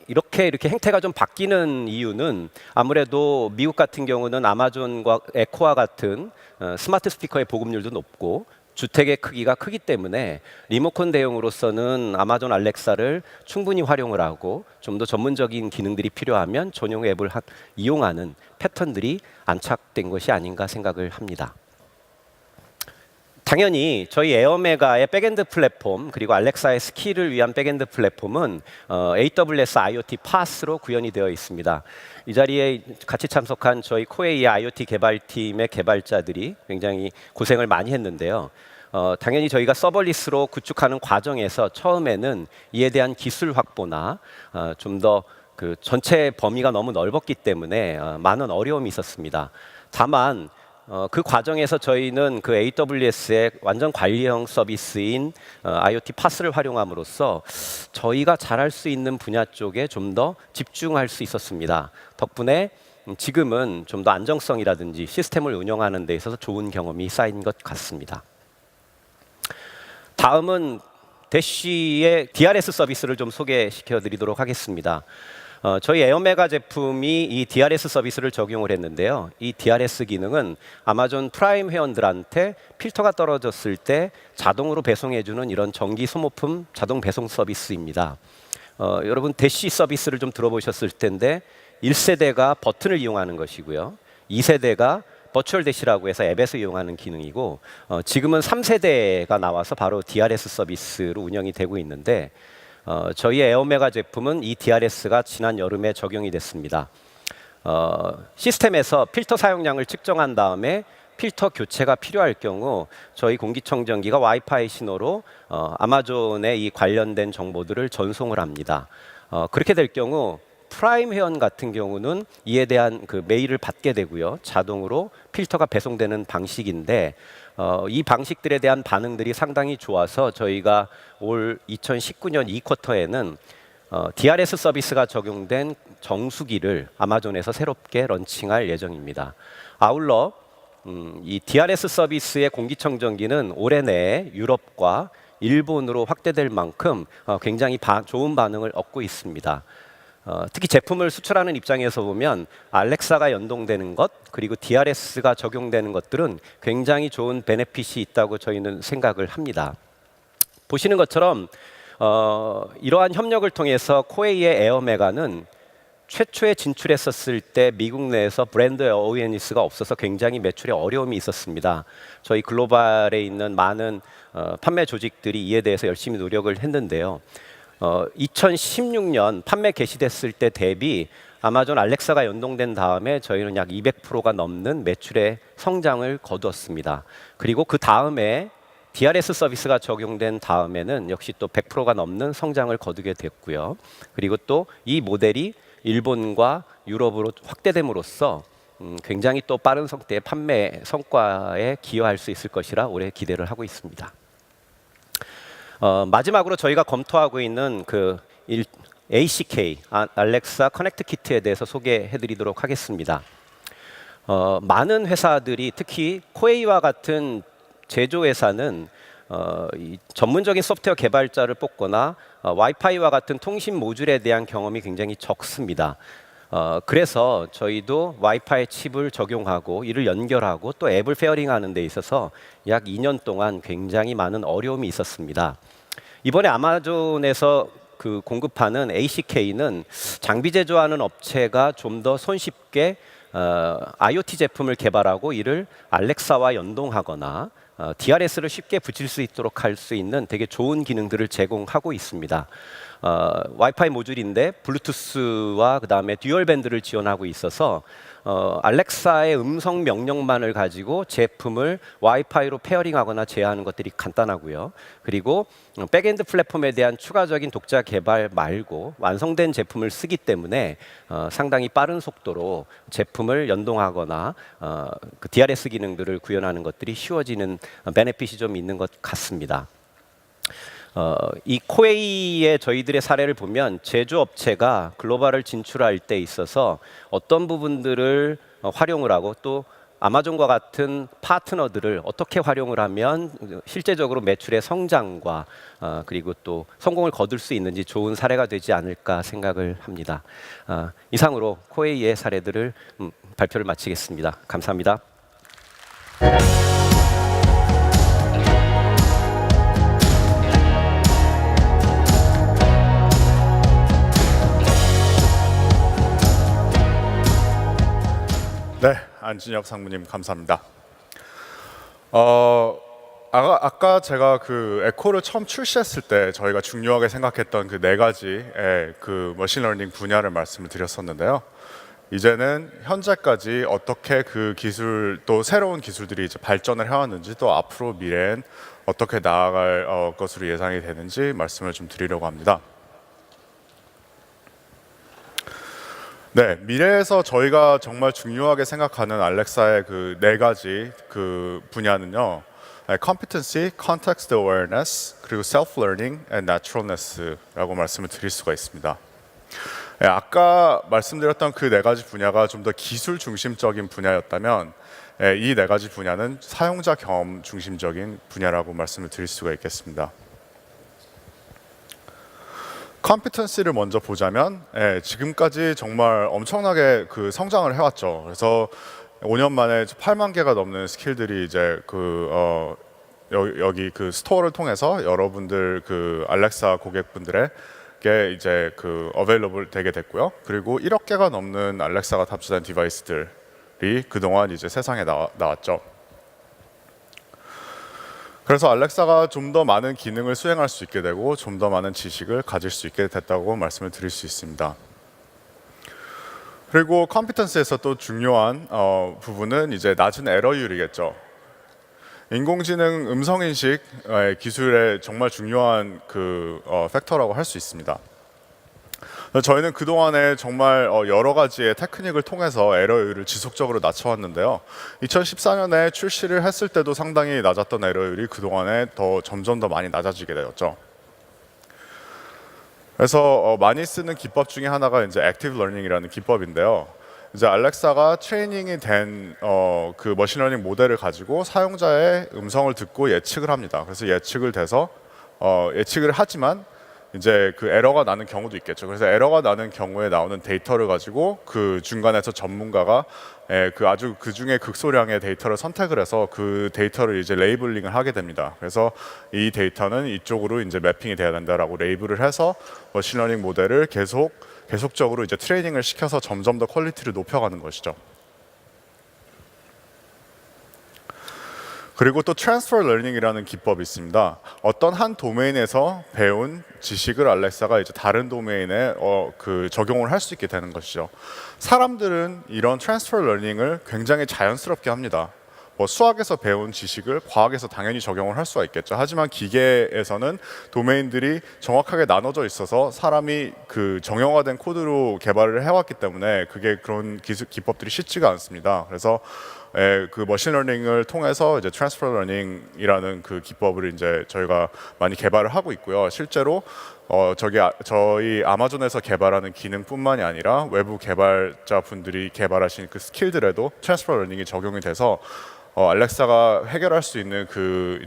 이렇게 행태가 좀 바뀌는 이유는 아무래도 미국 같은 경우는 아마존과 에코와 같은 스마트 스피커의 보급률도 높고 주택의 크기가 크기 때문에 리모컨 대용으로서는 아마존 알렉사를 충분히 활용을 하고 좀 더 전문적인 기능들이 필요하면 전용 앱을 이용하는 패턴들이 안착된 것이 아닌가 생각을 합니다. 당연히 저희 에어메가의 백엔드 플랫폼 그리고 알렉사의 스킬을 위한 백엔드 플랫폼은 AWS IoT PaaS로 구현이 되어 있습니다. 이 자리에 같이 참석한 저희 코웨이의 IoT 개발팀의 개발자들이 굉장히 고생을 많이 했는데요. 당연히 저희가 서버리스로 구축하는 과정에서 처음에는 이에 대한 기술 확보나 좀 더 그 전체 범위가 너무 넓었기 때문에 많은 어려움이 있었습니다. 다만 그 과정에서 저희는 그 AWS의 완전 관리형 서비스인 IoT PaaS를 활용함으로써 저희가 잘할 수 있는 분야 쪽에 좀 더 집중할 수 있었습니다. 덕분에 지금은 좀 더 안정성이라든지 시스템을 운영하는 데 있어서 좋은 경험이 쌓인 것 같습니다. 다음은 대쉬의 DRS 서비스를 좀 소개시켜 드리도록 하겠습니다. 저희 에어메가 제품이 이 DRS 서비스를 적용을 했는데요. 이 DRS 기능은 아마존 프라임 회원들한테 필터가 떨어졌을 때 자동으로 배송해주는 이런 정기 소모품 자동 배송 서비스입니다. 여러분 대쉬 서비스를 좀 들어보셨을 텐데 1세대가 버튼을 이용하는 것이고요. 2세대가 버추얼 대시라고 해서 앱에서 이용하는 기능이고 지금은 3세대가 나와서 바로 DRS 서비스로 운영이 되고 있는데 저희 에어메가 제품은 이 DRS가 지난 여름에 적용이 됐습니다. 시스템에서 필터 사용량을 측정한 다음에 필터 교체가 필요할 경우 저희 공기청정기가 와이파이 신호로 아마존에 이 관련된 정보들을 전송을 합니다. 그렇게 될 경우 프라임 회원 같은 경우는 이에 대한 그 메일을 받게 되고요. 자동으로 필터가 배송되는 방식인데 이 방식들에 대한 반응들이 상당히 좋아서 저희가 올 2019년 2쿼터에는 DRS 서비스가 적용된 정수기를 아마존에서 새롭게 런칭할 예정입니다. 아울러 이 DRS 서비스의 공기청정기는 올해 내에 유럽과 일본으로 확대될 만큼 굉장히 좋은 반응을 얻고 있습니다. 특히 제품을 수출하는 입장에서 보면 알렉사가 연동되는 것 그리고 DRS가 적용되는 것들은 굉장히 좋은 베네핏이 있다고 저희는 생각을 합니다. 보시는 것처럼 이러한 협력을 통해서 코웨이의 에어메가는 최초에 진출했었을 때 미국 내에서 브랜드 어웨어니스가 없어서 굉장히 매출에 어려움이 있었습니다. 저희 글로벌에 있는 많은 판매 조직들이 이에 대해서 열심히 노력을 했는데요. 2016년 판매 개시됐을 때 대비 아마존 알렉사가 연동된 다음에 저희는 약 200%가 넘는 매출의 성장을 거두었습니다. 그리고 그 다음에 DRS 서비스가 적용된 다음에는 역시 또 100%가 넘는 성장을 거두게 됐고요. 그리고 또 이 모델이 일본과 유럽으로 확대됨으로써 굉장히 또 빠른 속도의 판매 성과에 기여할 수 있을 것이라 올해 기대를 하고 있습니다. 마지막으로 저희가 검토하고 있는 그 ACK 알렉사 커넥트 키트에 대해서 소개해드리도록 하겠습니다. 많은 회사들이 특히 코웨이와 같은 제조회사는 이 전문적인 소프트웨어 개발자를 뽑거나 와이파이와 같은 통신 모듈에 대한 경험이 굉장히 적습니다. 그래서 저희도 와이파이 칩을 적용하고 이를 연결하고 또 앱을 페어링하는 데 있어서 약 2년 동안 굉장히 많은 어려움이 있었습니다. 이번에 아마존에서 그 공급하는 ACK는 장비 제조하는 업체가 좀 더 손쉽게 IoT 제품을 개발하고 이를 알렉사와 연동하거나 DRS를 쉽게 붙일 수 있도록 할 수 있는 되게 좋은 기능들을 제공하고 있습니다. 와이파이 모듈인데 블루투스와 그 다음에 듀얼 밴드를 지원하고 있어서 알렉사의 음성 명령만을 가지고 제품을 와이파이로 페어링하거나 제어하는 것들이 간단하고요. 그리고 백엔드 플랫폼에 대한 추가적인 독자 개발 말고 완성된 제품을 쓰기 때문에 상당히 빠른 속도로 제품을 연동하거나 그 DRS 기능들을 구현하는 것들이 쉬워지는 베네핏이 좀 있는 것 같습니다. 이 코웨이의 저희들의 사례를 보면 제조업체가 글로벌을 진출할 때 있어서 어떤 부분들을 활용을 하고 또 아마존과 같은 파트너들을 어떻게 활용을 하면 실제적으로 매출의 성장과 그리고 또 성공을 거둘 수 있는지 좋은 사례가 되지 않을까 생각을 합니다. 이상으로 코웨이의 사례들을 발표를 마치겠습니다. 감사합니다. 안진혁 상무님 감사합니다. 아까 제가 그 에코를 처음 출시했을 때 저희가 중요하게 생각했던 그 네 가지의 그 머신러닝 분야를 말씀을 드렸었는데요. 이제는 현재까지 어떻게 그 기술 또 새로운 기술들이 이제 발전을 해왔는지 또 앞으로 미래엔 어떻게 나아갈 것으로 예상이 되는지 말씀을 좀 드리려고 합니다. 네, 미래에서 저희가 정말 중요하게 생각하는 알렉사의 그 네 가지 그 분야는요. competency, context awareness, 그리고 self-learning and naturalness라고 말씀을 드릴 수가 있습니다. 아까 말씀드렸던 그 네 가지 분야가 좀 더 기술 중심적인 분야였다면 이 네 가지 분야는 사용자 경험 중심적인 분야라고 말씀을 드릴 수가 있겠습니다. 컴피턴시를 먼저 보자면 지금까지 정말 엄청나게 그 성장을 해왔죠. 그래서 5년 만에 8만 개가 넘는 스킬들이 이제 여기 그 스토어를 통해서 여러분들 그 알렉사 고객분들에게 이제 그 어베일러블 되게 됐고요. 그리고 1억 개가 넘는 알렉사가 탑재된 디바이스들이 그동안 이제 세상에 나왔죠. 그래서 알렉사가 좀 더 많은 기능을 수행할 수 있게 되고 좀 더 많은 지식을 가질 수 있게 됐다고 말씀을 드릴 수 있습니다. 그리고 컴피턴스에서 또 중요한 부분은 이제 낮은 에러율이겠죠. 인공지능 음성인식 기술의 정말 중요한 그 팩터라고 할 수 있습니다. 저희는 그동안에 정말 여러 가지의 테크닉을 통해서 에러율을 지속적으로 낮춰왔는데요. 2014년에 출시를 했을 때도 상당히 낮았던 에러율이 그동안에 점점 더 많이 낮아지게 되었죠. 그래서 많이 쓰는 기법 중에 하나가 이제 액티브 러닝이라는 기법인데요. 이제 알렉사가 트레이닝이 된 그 머신러닝 모델을 가지고 사용자의 음성을 듣고 예측을 합니다. 그래서 예측을 하지만 이제 그 에러가 나는 경우도 있겠죠. 그래서 에러가 나는 경우에 나오는 데이터를 가지고 그 중간에서 전문가가 아주 그 중에 극소량의 데이터를 선택을 해서 그 데이터를 이제 레이블링을 하게 됩니다. 그래서 이 데이터는 이쪽으로 이제 매핑이 돼야 된다라고 레이블을 해서 머신러닝 모델을 계속적으로 이제 트레이닝을 시켜서 점점 더 퀄리티를 높여가는 것이죠. 그리고 또 트랜스퍼 러닝이라는 기법이 있습니다. 어떤 한 도메인에서 배운 지식을 알렉사가 이제 다른 도메인에 적용을 할 수 있게 되는 것이죠. 사람들은 이런 트랜스퍼 러닝을 굉장히 자연스럽게 합니다. 수학에서 배운 지식을 과학에서 당연히 적용을 할 수가 있겠죠. 하지만 기계에서는 도메인들이 정확하게 나눠져 있어서 사람이 그 정형화된 코드로 개발을 해왔기 때문에 그런 기법들이 쉽지가 않습니다. 그래서 그 머신러닝을 통해서 이제 트랜스퍼 러닝이라는 그 기법을 이제 저희가 많이 개발을 하고 있고요. 실제로 저희 아마존에서 개발하는 기능뿐만이 아니라 외부 개발자 분들이 개발하신 그 스킬들에도 트랜스퍼 러닝이 적용이 돼서 알렉사가 해결할 수 있는 그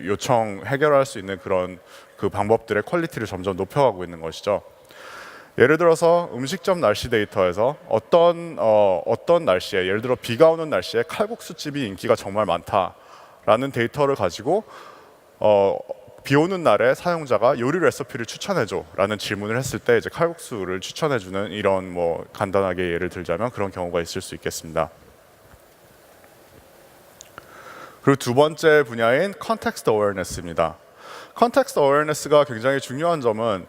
요청 해결할 수 있는 그런 그 방법들의 퀄리티를 점점 높여가고 있는 것이죠. 예를 들어서 음식점 날씨 데이터에서 어떤 날씨에, 예를 들어 비가 오는 날씨에 칼국수집이 인기가 정말 많다라는 데이터를 가지고 비 오는 날에 사용자가 요리 레시피를 추천해줘라는 질문을 했을 때 이제 칼국수를 추천해주는 이런 간단하게 예를 들자면 그런 경우가 있을 수 있겠습니다. 그리고 두 번째 분야인 컨텍스트 어웨어니스입니다. 컨텍스트 어웨어니스가 굉장히 중요한 점은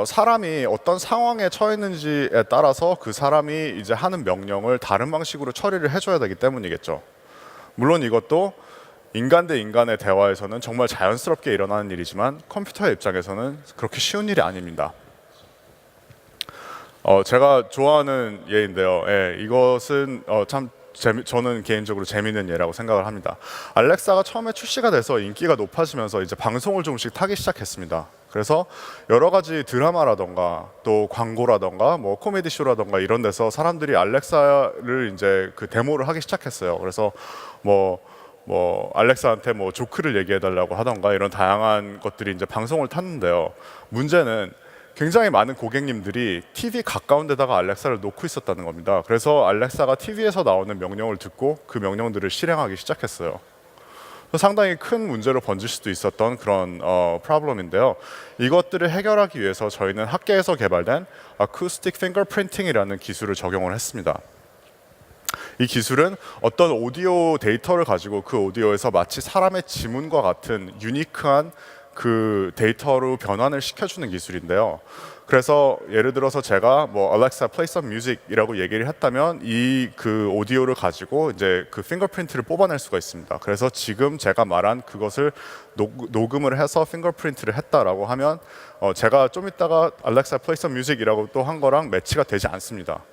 사람이 어떤 상황에 처했는지에 따라서 그 사람이 이제 하는 명령을 다른 방식으로 처리를 해줘야 되기 때문이겠죠. 물론 이것도 인간 대 인간의 대화에서는 정말 자연스럽게 일어나는 일이지만 컴퓨터의 입장에서는 그렇게 쉬운 일이 아닙니다. 제가 좋아하는 예인데요. 이것은 저는 개인적으로 재미있는 예라고 생각을 합니다. 알렉사가 처음에 출시가 돼서 인기가 높아지면서 이제 방송을 조금씩 타기 시작했습니다. 그래서 여러 가지 드라마라던가 또 광고라던가 코미디 쇼라던가 이런 데서 사람들이 알렉사를 이제 그 데모를 하기 시작했어요. 그래서 알렉사한테 조크를 얘기해 달라고 하던가 이런 다양한 것들이 이제 방송을 탔는데요. 문제는 굉장히 많은 고객님들이 TV 가까운 데다가 알렉사를 놓고 있었다는 겁니다. 그래서 알렉사가 TV에서 나오는 명령을 듣고 그 명령들을 실행하기 시작했어요. 상당히 큰 문제로 번질 수도 있었던 그런 프로블럼인데요. 이것들을 해결하기 위해서 저희는 학계에서 개발된 Acoustic Fingerprinting이라는 기술을 적용을 했습니다. 이 기술은 어떤 오디오 데이터를 가지고 그 오디오에서 마치 사람의 지문과 같은 유니크한 그 데이터로 변환을 시켜주는 기술인데요. 그래서 예를 들어서 제가 뭐 Alexa play some music이라고 얘기를 했다면 이 그 오디오를 가지고 이제 그 핑거프린트를 뽑아낼 수가 있습니다. 그래서 지금 제가 말한 그것을 녹음을 해서 핑거프린트를 했다라고 하면 제가 좀 이따가 Alexa play some music이라고 또 한 거랑 매치가 되지 않습니다.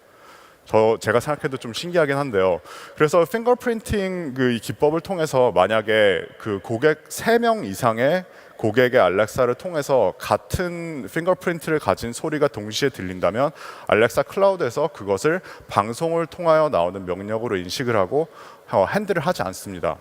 제가 생각해도 좀 신기하긴 한데요. 그래서 핑거프린팅 그 이 기법을 통해서 만약에 그 고객 3명 이상의 고객의 알렉사를 통해서 같은 핑거프린트를 가진 소리가 동시에 들린다면 알렉사 클라우드에서 그것을 방송을 통하여 나오는 명령으로 인식을 하고 핸들을 하지 않습니다.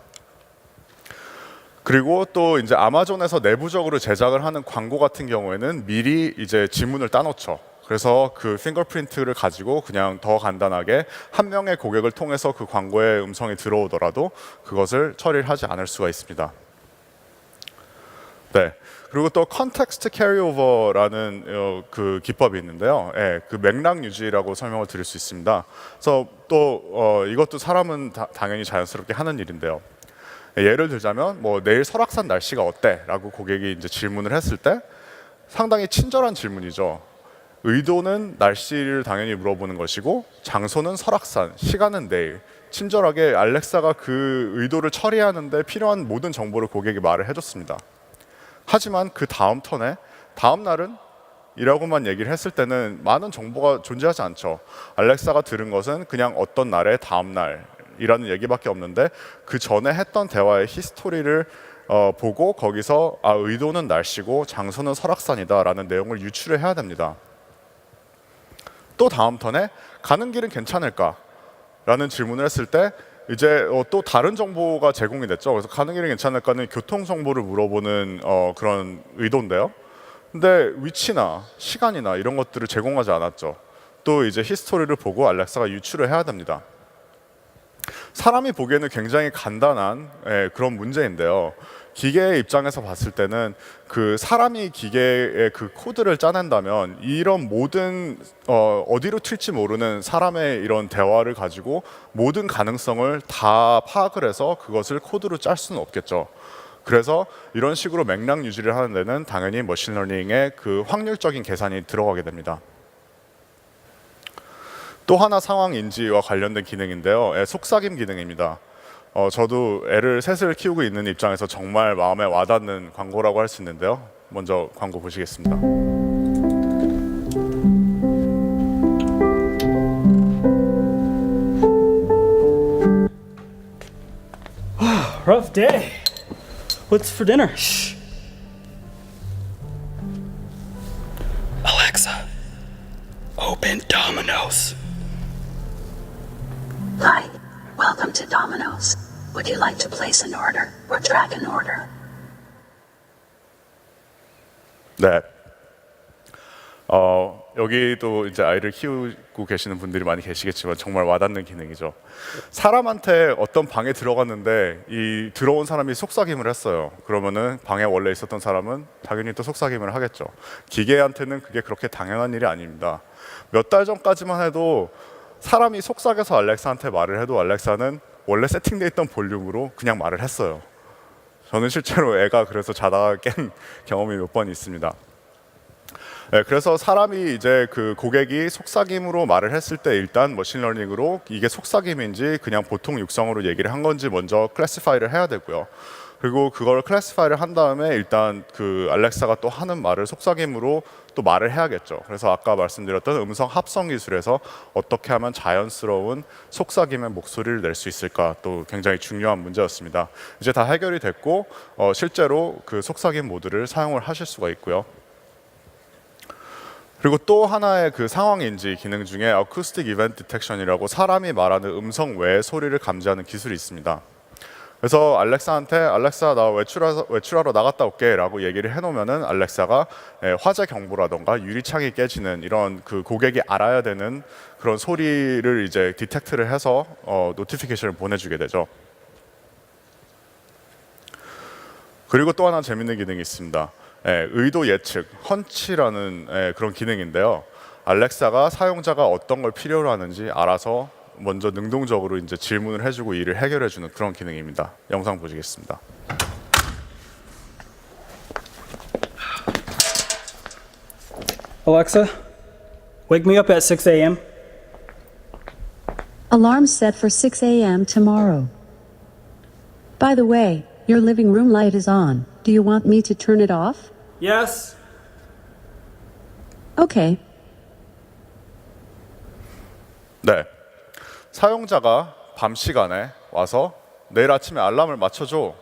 그리고 또 이제 아마존에서 내부적으로 제작을 하는 광고 같은 경우에는 미리 이제 지문을 따놓죠. 그래서 그 핑거프린트를 가지고 그냥 더 간단하게 한 명의 고객을 통해서 그 광고의 음성이 들어오더라도 그것을 처리를 하지 않을 수가 있습니다. 네. 그리고 또 컨텍스트 캐리오버라는 그 기법이 있는데요. 예, 그 맥락 유지라고 설명을 드릴 수 있습니다. 그래서 또 이것도 사람은 당연히 자연스럽게 하는 일인데요. 예를 들자면 뭐 내일 설악산 날씨가 어때?라고 고객이 이제 질문을 했을 때 상당히 친절한 질문이죠. 의도는 날씨를 당연히 물어보는 것이고 장소는 설악산, 시간은 내일. 친절하게 알렉사가 그 의도를 처리하는데 필요한 모든 정보를 고객이 말을 해줬습니다. 하지만 그 다음 턴에 다음 날은? 이라고만 얘기를 했을 때는 많은 정보가 존재하지 않죠. 알렉사가 들은 것은 그냥 어떤 날의 다음 날이라는 얘기밖에 없는데 그 전에 했던 대화의 히스토리를 보고 거기서 의도는 날씨고 장소는 설악산이다라는 내용을 유추를 해야 됩니다. 또 다음 턴에 가는 길은 괜찮을까? 라는 질문을 했을 때 이제 또 다른 정보가 제공이 됐죠. 그래서 가는 길이 괜찮을까는 교통 정보를 물어보는 그런 의도인데요. 근데 위치나 시간이나 이런 것들을 제공하지 않았죠. 또 이제 히스토리를 보고 알렉사가 유추를 해야 됩니다. 사람이 보기에는 굉장히 간단한 그런 문제인데요. 기계의 입장에서 봤을 때는 그 사람이 기계의 그 코드를 짜낸다면 이런 모든 어디로 튈지 모르는 사람의 이런 대화를 가지고 모든 가능성을 다 파악을 해서 그것을 코드로 짤 수는 없겠죠. 그래서 이런 식으로 맥락 유지를 하는 데는 당연히 머신러닝의 그 확률적인 계산이 들어가게 됩니다. 또 하나 상황 인지와 관련된 기능인데요. 속삭임 기능입니다. 저도 애를 셋을 키우고 있는 입장에서 정말 마음에 와닿는 광고라고 할 수 있는데요. 먼저 광고 보시겠습니다. Rough day. What's for dinner? Shh. Alexa, open Domino's. Hi, welcome to Domino's. Would you like to place an order or track an order? 네. 여기도 이제 아이를 키우고 계시는 분들이 많이 계시겠지만 정말 와닿는 기능이죠. 사람한테 어떤 방에 들어갔는데 이 들어온 사람이 속삭임을 했어요. 그러면은 방에 원래 있었던 사람은 당연히 또 속삭임을 하겠죠. 기계한테는 그게 그렇게 당연한 일이 아닙니다. 몇 달 전까지만 해도 사람이 속삭여서 알렉사한테 말을 해도 알렉사는 원래 세팅되어 있던 볼륨으로 그냥 말을 했어요. 저는 실제로 애가 그래서 자다가 깬 경험이 몇 번 있습니다. 네, 그래서 사람이 이제 그 고객이 속삭임으로 말을 했을 때 일단 머신러닝으로 이게 속삭임인지 그냥 보통 육성으로 얘기를 한 건지 먼저 클래시파이를 해야 되고요. 그리고 그걸 클래시파이를 한 다음에 일단 그 알렉사가 또 하는 말을 속삭임으로 또 말을 해야겠죠. 그래서 아까 말씀드렸던 음성 합성 기술에서 어떻게 하면 자연스러운 속삭임의 목소리를 낼 수 있을까 또 굉장히 중요한 문제였습니다. 이제 다 해결이 됐고 실제로 그 속삭임 모드를 사용을 하실 수가 있고요. 그리고 또 하나의 그 상황 인지 기능 중에 어쿠스틱 이벤트 디텍션이라고 사람이 말하는 음성 외의 소리를 감지하는 기술이 있습니다. 그래서 알렉사한테 알렉사 나 외출하러 나갔다 올게 라고 얘기를 해놓으면은 알렉사가 화재 경보라던가 유리창이 깨지는 이런 그 고객이 알아야 되는 그런 소리를 이제 디텍트를 해서 노티피케이션을 보내주게 되죠. 그리고 또 하나 재밌는 기능이 있습니다. 의도 예측, 헌치라는 그런 기능인데요. 알렉사가 사용자가 어떤 걸 필요로 하는지 알아서 먼저 능동적으로 이제 질문을 해주고 일을 해결해주는 그런 기능입니다. 영상 보시겠습니다. Alexa, wake me up at 6 a.m. Alarm set for 6 a.m. tomorrow. By the way, your living room light is on. Do you want me to turn it off? Yes. Okay. 네, 사용자가 밤 시간에 와서 내일 아침에 알람을 맞춰줘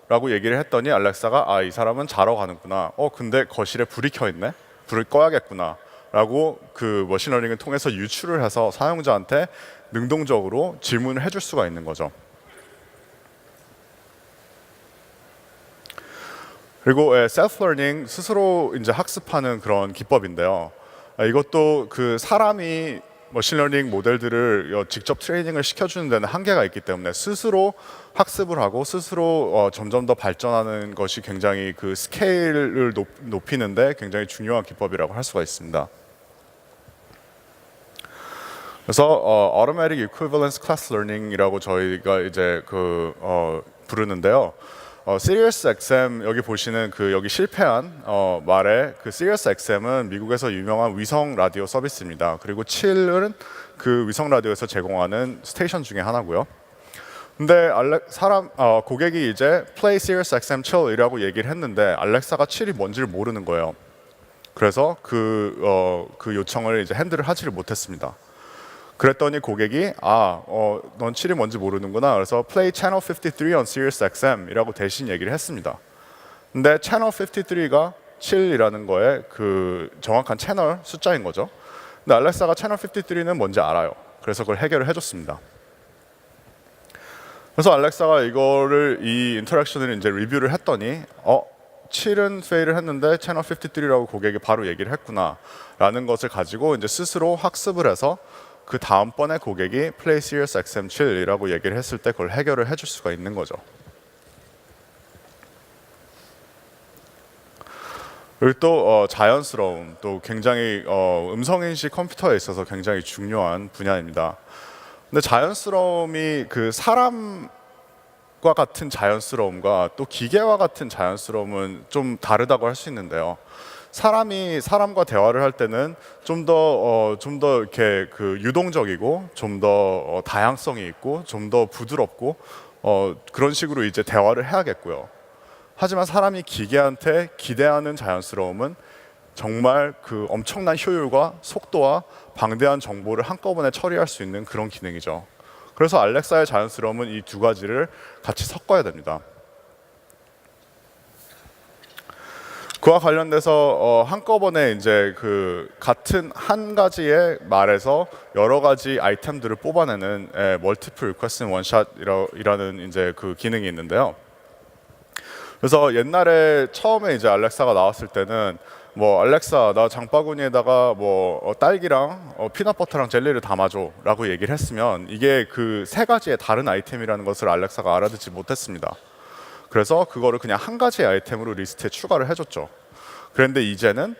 라고 얘기를 했더니 알렉사가 아, 이 사람은 자러 가는구나. 근데 거실에 불이 켜 있네. 불을 꺼야겠구나 라고 그 머신러닝을 통해서 유추를 해서 사용자한테 능동적으로 질문을 해줄 수가 있는 거죠. 그리고 셀프 러닝, 스스로 이제 학습하는 그런 기법인데요. 이것도 그 사람이 머신러닝 모델들을 직접 트레이닝을 시켜주는 데는 한계가 있기 때문에 스스로 학습을 하고 스스로 점점 더 발전하는 것이 굉장히 그 스케일을 높이는데 굉장히 중요한 기법이라고 할 수가 있습니다. 그래서 Automatic Equivalence Class Learning이라고 저희가 이제 부르는데요. 시리어스 XM 여기 보시는 그 여기 실패한 말에 그 시리어스 XM은 미국에서 유명한 위성 라디오 서비스입니다. 그리고 7은 그 위성 라디오에서 제공하는 스테이션 중에 하나고요. 근데 고객이 이제 Play Sirius XM 7이라고 얘기를 했는데 알렉사가 7이 뭔지를 모르는 거예요. 그래서 그 요청을 이제 핸들을 하지를 못했습니다. 그랬더니 고객이 넌 7이 뭔지 모르는구나. 그래서 Play Channel 53 on Sirius XM이라고 대신 얘기를 했습니다. 근데 Channel 53가 7이라는 거에 그 정확한 채널 숫자인 거죠. 근데 알렉사가 Channel 53는 뭔지 알아요. 그래서 그걸 해결을 해줬습니다. 그래서 알렉사가 이 인터랙션을 이제 리뷰를 했더니 7은 페일을 했는데 채널 53라고 고객이 바로 얘기를 했구나라는 것을 가지고 이제 스스로 학습을 해서 그 다음번에 고객이 Play Sirius XM 7이라고 얘기를 했을 때 그걸 해결을 해줄 수가 있는 거죠. 그리고 또 자연스러움, 또 굉장히 음성인식 컴퓨터에 있어서 굉장히 중요한 분야입니다. 근데 자연스러움이 그 사람과 같은 자연스러움과 또 기계와 같은 자연스러움은 좀 다르다고 할 수 있는데요. 사람이 사람과 대화를 할 때는 좀 더 이렇게 그 유동적이고 좀 더 다양성이 있고 좀 더 부드럽고 그런 식으로 이제 대화를 해야겠고요. 하지만 사람이 기계한테 기대하는 자연스러움은 정말 그 엄청난 효율과 속도와 방대한 정보를 한꺼번에 처리할 수 있는 그런 기능이죠. 그래서 알렉사의 자연스러움은 이 두 가지를 같이 섞어야 됩니다. 그와 관련돼서 한꺼번에 이제 그 같은 한 가지의 말에서 여러 가지 아이템들을 뽑아내는 Multiple Request in One Shot이라는 이제 그 기능이 있는데요. 그래서 옛날에 처음에 이제 알렉사가 나왔을 때는 뭐 알렉사 나 장바구니에다가 뭐 딸기랑 피넛버터랑 젤리를 담아줘라고 얘기를 했으면 이게 그 세 가지의 다른 아이템이라는 것을 알렉사가 알아듣지 못했습니다. 그래서 그거를 그냥 한 가지의 아이템으로 리스트에 추가를 해줬죠. 그런데 이제는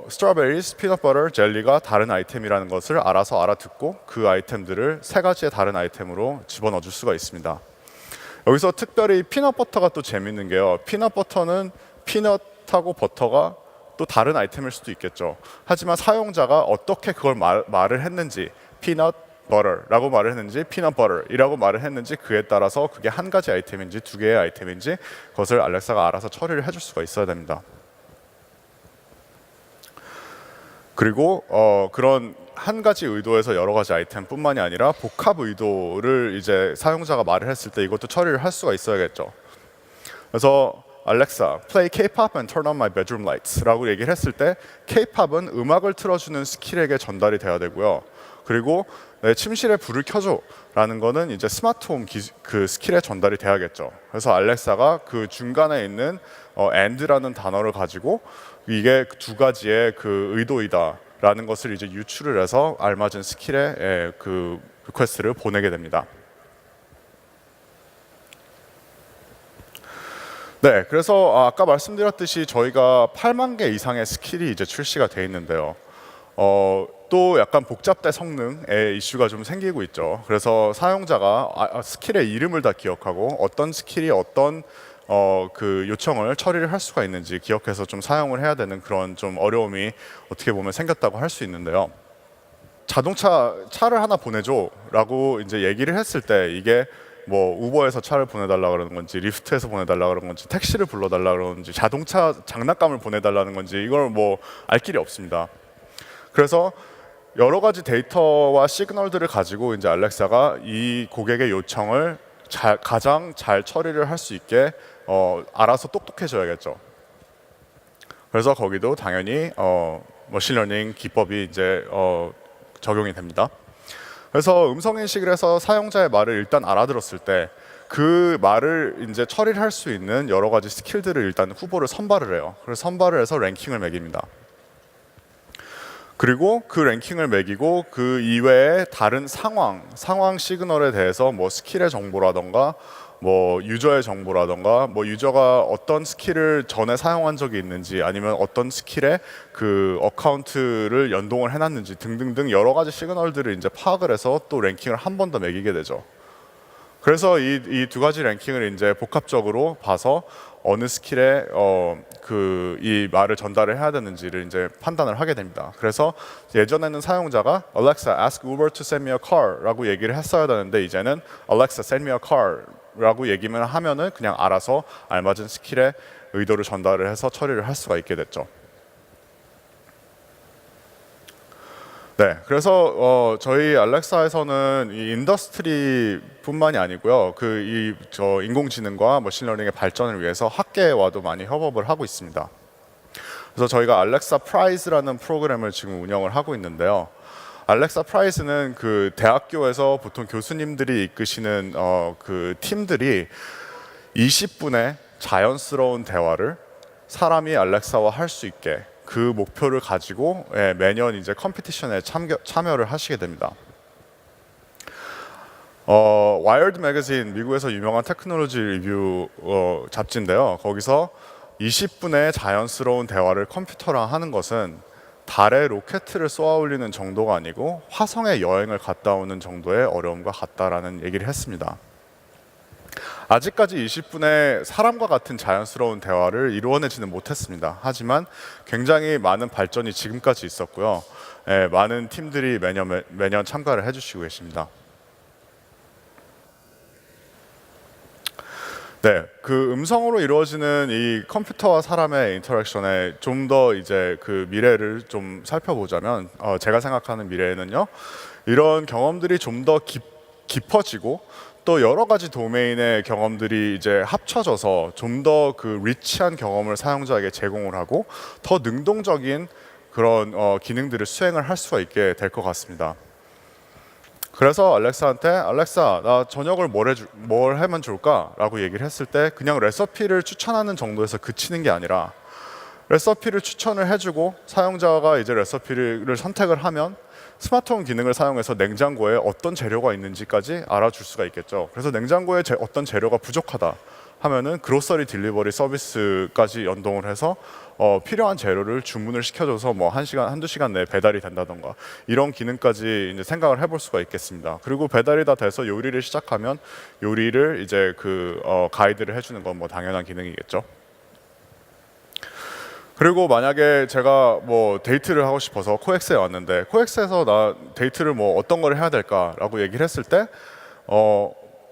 스트로베리스, 피넛버터, 젤리가 다른 아이템이라는 것을 알아서 알아듣고 그 아이템들을 세 가지의 다른 아이템으로 집어넣어 줄 수가 있습니다. 여기서 특별히 피넛버터가 또 재밌는 게요. 피넛버터는 피넛하고 버터가 또 다른 아이템일 수도 있겠죠. 하지만 사용자가 어떻게 그걸 말을 했는지 피넛 버터라고 말을 했는지 피넛 버터이라고 말을 했는지 그에 따라서 그게 한 가지 아이템인지 두 개의 아이템인지 그것을 알렉사가 알아서 처리를 해줄 수가 있어야 됩니다. 그리고 그런 한 가지 의도에서 여러 가지 아이템뿐만이 아니라 복합 의도를 이제 사용자가 말을 했을 때 이것도 처리를 할 수가 있어야겠죠. 그래서 Alexa, play K-pop and turn on my bedroom lights라고 얘기를 했을 때 K-pop은 음악을 틀어주는 스킬에게 전달이 돼야 되고요. 그리고 내 침실에 불을 켜줘라는 거는 이제 스마트홈 그 스킬에 전달이 돼야겠죠. 그래서 알렉사가 그 중간에 있는 and라는 단어를 가지고 이게 두 가지의 그 의도이다라는 것을 이제 유추를 해서 알맞은 스킬에 그 리퀘스트를 보내게 됩니다. 네, 그래서 아까 말씀드렸듯이 저희가 8만 개 이상의 스킬이 이제 출시가 돼 있는데요. 또 약간 복잡대 성능의 이슈가 좀 생기고 있죠. 그래서 사용자가 스킬의 이름을 다 기억하고 어떤 스킬이 어떤 그 요청을 처리를 할 수가 있는지 기억해서 좀 사용을 해야 되는 그런 좀 어려움이 어떻게 보면 생겼다고 할 수 있는데요. 차를 하나 보내줘라고 이제 얘기를 했을 때 이게 뭐 우버에서 차를 보내달라 그러는 건지 리프트에서 보내달라 그러는 건지 택시를 불러달라 그러는 건지 자동차 장난감을 보내달라는 건지 이걸 뭐 알 길이 없습니다. 그래서 여러 가지 데이터와 시그널들을 가지고 이제 알렉사가 이 고객의 요청을 가장 잘 처리를 할 수 있게 알아서 똑똑해져야겠죠. 그래서 거기도 당연히 머신러닝 기법이 이제 적용이 됩니다. 그래서 음성 인식을 해서 사용자의 말을 일단 알아들었을 때 그 말을 이제 처리를 할 수 있는 여러 가지 스킬들을 일단 후보를 선발을 해요. 그래서 선발을 해서 랭킹을 매깁니다. 그리고 그 랭킹을 매기고 그 이외에 다른 상황 시그널에 대해서 뭐 스킬의 정보라던가 뭐 유저의 정보라던가 뭐 유저가 어떤 스킬을 전에 사용한 적이 있는지 아니면 어떤 스킬에 그 어카운트를 연동을 해놨는지 등등등 여러 가지 시그널들을 이제 파악을 해서 또 랭킹을 한 번 더 매기게 되죠. 그래서 이 두 가지 랭킹을 이제 복합적으로 봐서 어느 스킬에 이 말을 전달을 해야 되는지를 이제 판단을 하게 됩니다. 그래서 예전에는 사용자가 Alexa, ask Uber to send me a car라고 얘기를 했어야 되는데 이제는 Alexa, send me a car라고 얘기만 하면은 그냥 알아서 알맞은 스킬의 의도를 전달을 해서 처리를 할 수가 있게 됐죠. 네, 그래서 저희 알렉사에서는 이 인더스트리뿐만이 아니고요, 저 인공지능과 머신러닝의 발전을 위해서 학계와도 많이 협업을 하고 있습니다. 그래서 저희가 알렉사 프라이즈라는 프로그램을 지금 운영을 하고 있는데요. 알렉사 프라이즈는 그 대학교에서 보통 교수님들이 이끄시는 그 팀들이 20분의 자연스러운 대화를 사람이 알렉사와 할 수 있게 그 목표를 가지고 매년 이제 컴피티션에 참여를 하시게 됩니다. 와이어드 매거진, 미국에서 유명한 테크놀로지 리뷰 잡지인데요. 거기서 20분의 자연스러운 대화를 컴퓨터랑 하는 것은 달에 로켓을 쏘아 올리는 정도가 아니고 화성에 여행을 갔다 오는 정도의 어려움과 같다라는 얘기를 했습니다. 아직까지 20분의 사람과 같은 자연스러운 대화를 이루어내지는 못했습니다. 하지만 굉장히 많은 발전이 지금까지 있었고요. 많은 팀들이 매년 참가를 해주시고 계십니다. 네, 그 음성으로 이루어지는 이 컴퓨터와 사람의 인터랙션에 좀 더 이제 그 미래를 좀 살펴보자면 제가 생각하는 미래에는요, 이런 경험들이 좀 더 깊어지고 또 여러 가지 도메인의 경험들이 이제 합쳐져서 좀 더 그 리치한 경험을 사용자에게 제공을 하고 더 능동적인 그런 기능들을 수행을 할 수가 있게 될 것 같습니다. 그래서 알렉사한테 알렉사, 나 저녁을 뭘 하면 좋을까? 라고 얘기를 했을 때 그냥 레시피를 추천하는 정도에서 그치는 게 아니라 레시피를 추천을 해주고 사용자가 이제 레시피를 선택을 하면 스마트홈 기능을 사용해서 냉장고에 어떤 재료가 있는지까지 알아줄 수가 있겠죠. 그래서 냉장고에 어떤 재료가 부족하다 하면은 그로서리 딜리버리 서비스까지 연동을 해서 필요한 재료를 주문을 시켜줘서 뭐 1시간, 한두 시간 내에 배달이 된다던가 이런 기능까지 이제 생각을 해볼 수가 있겠습니다. 그리고 배달이 다 돼서 요리를 시작하면 요리를 이제 가이드를 해주는 건 뭐 당연한 기능이겠죠. 그리고 만약에 제가 뭐 데이트를 하고 싶어서 코엑스에 왔는데 코엑스에서 나 데이트를 뭐 어떤 걸 해야 될까라고 얘기를 했을 때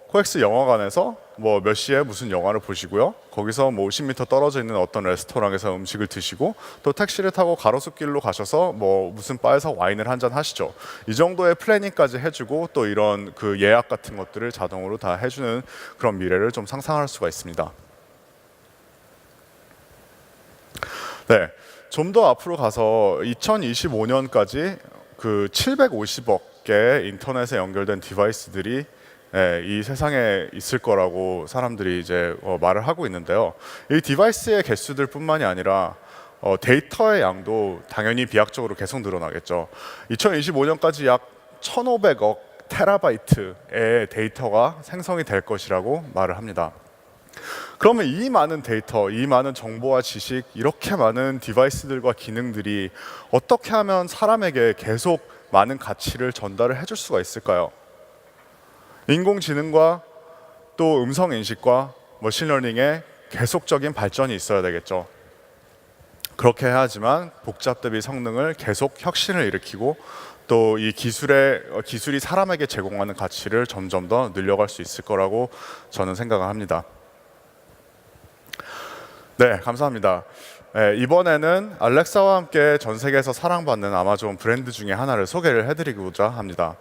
코엑스 영화관에서 뭐 몇 시에 무슨 영화를 보시고요, 거기서 뭐 50m 떨어져 있는 어떤 레스토랑에서 음식을 드시고 또 택시를 타고 가로수길로 가셔서 뭐 무슨 바에서 와인을 한잔 하시죠. 이 정도의 플래닝까지 해주고 또 이런 그 예약 같은 것들을 자동으로 다 해주는 그런 미래를 좀 상상할 수가 있습니다. 네, 좀 더 앞으로 가서 2025년까지 그 750억 개의 인터넷에 연결된 디바이스들이 이 세상에 있을 거라고 사람들이 이제 말을 하고 있는데요. 이 디바이스의 개수들뿐만이 아니라 데이터의 양도 당연히 비약적으로 계속 늘어나겠죠. 2025년까지 약 1,500억 테라바이트의 데이터가 생성이 될 것이라고 말을 합니다. 그러면 이 많은 데이터, 이 많은 정보와 지식, 이렇게 많은 디바이스들과 기능들이 어떻게 하면 사람에게 계속 많은 가치를 전달을 해줄 수가 있을까요? 인공지능과 또 음성인식과 머신러닝의 계속적인 발전이 있어야 되겠죠. 그렇게 해야지만 복잡 대비 성능을 계속 혁신을 일으키고 또 이 기술이 사람에게 제공하는 가치를 점점 더 늘려갈 수 있을 거라고 저는 생각을 합니다. 네, 감사합니다. 네, 이번에는 알렉사와 함께 전 세계에서 사랑받는 아마존 브랜드 중에 하나를 소개를 해드리고자 합니다.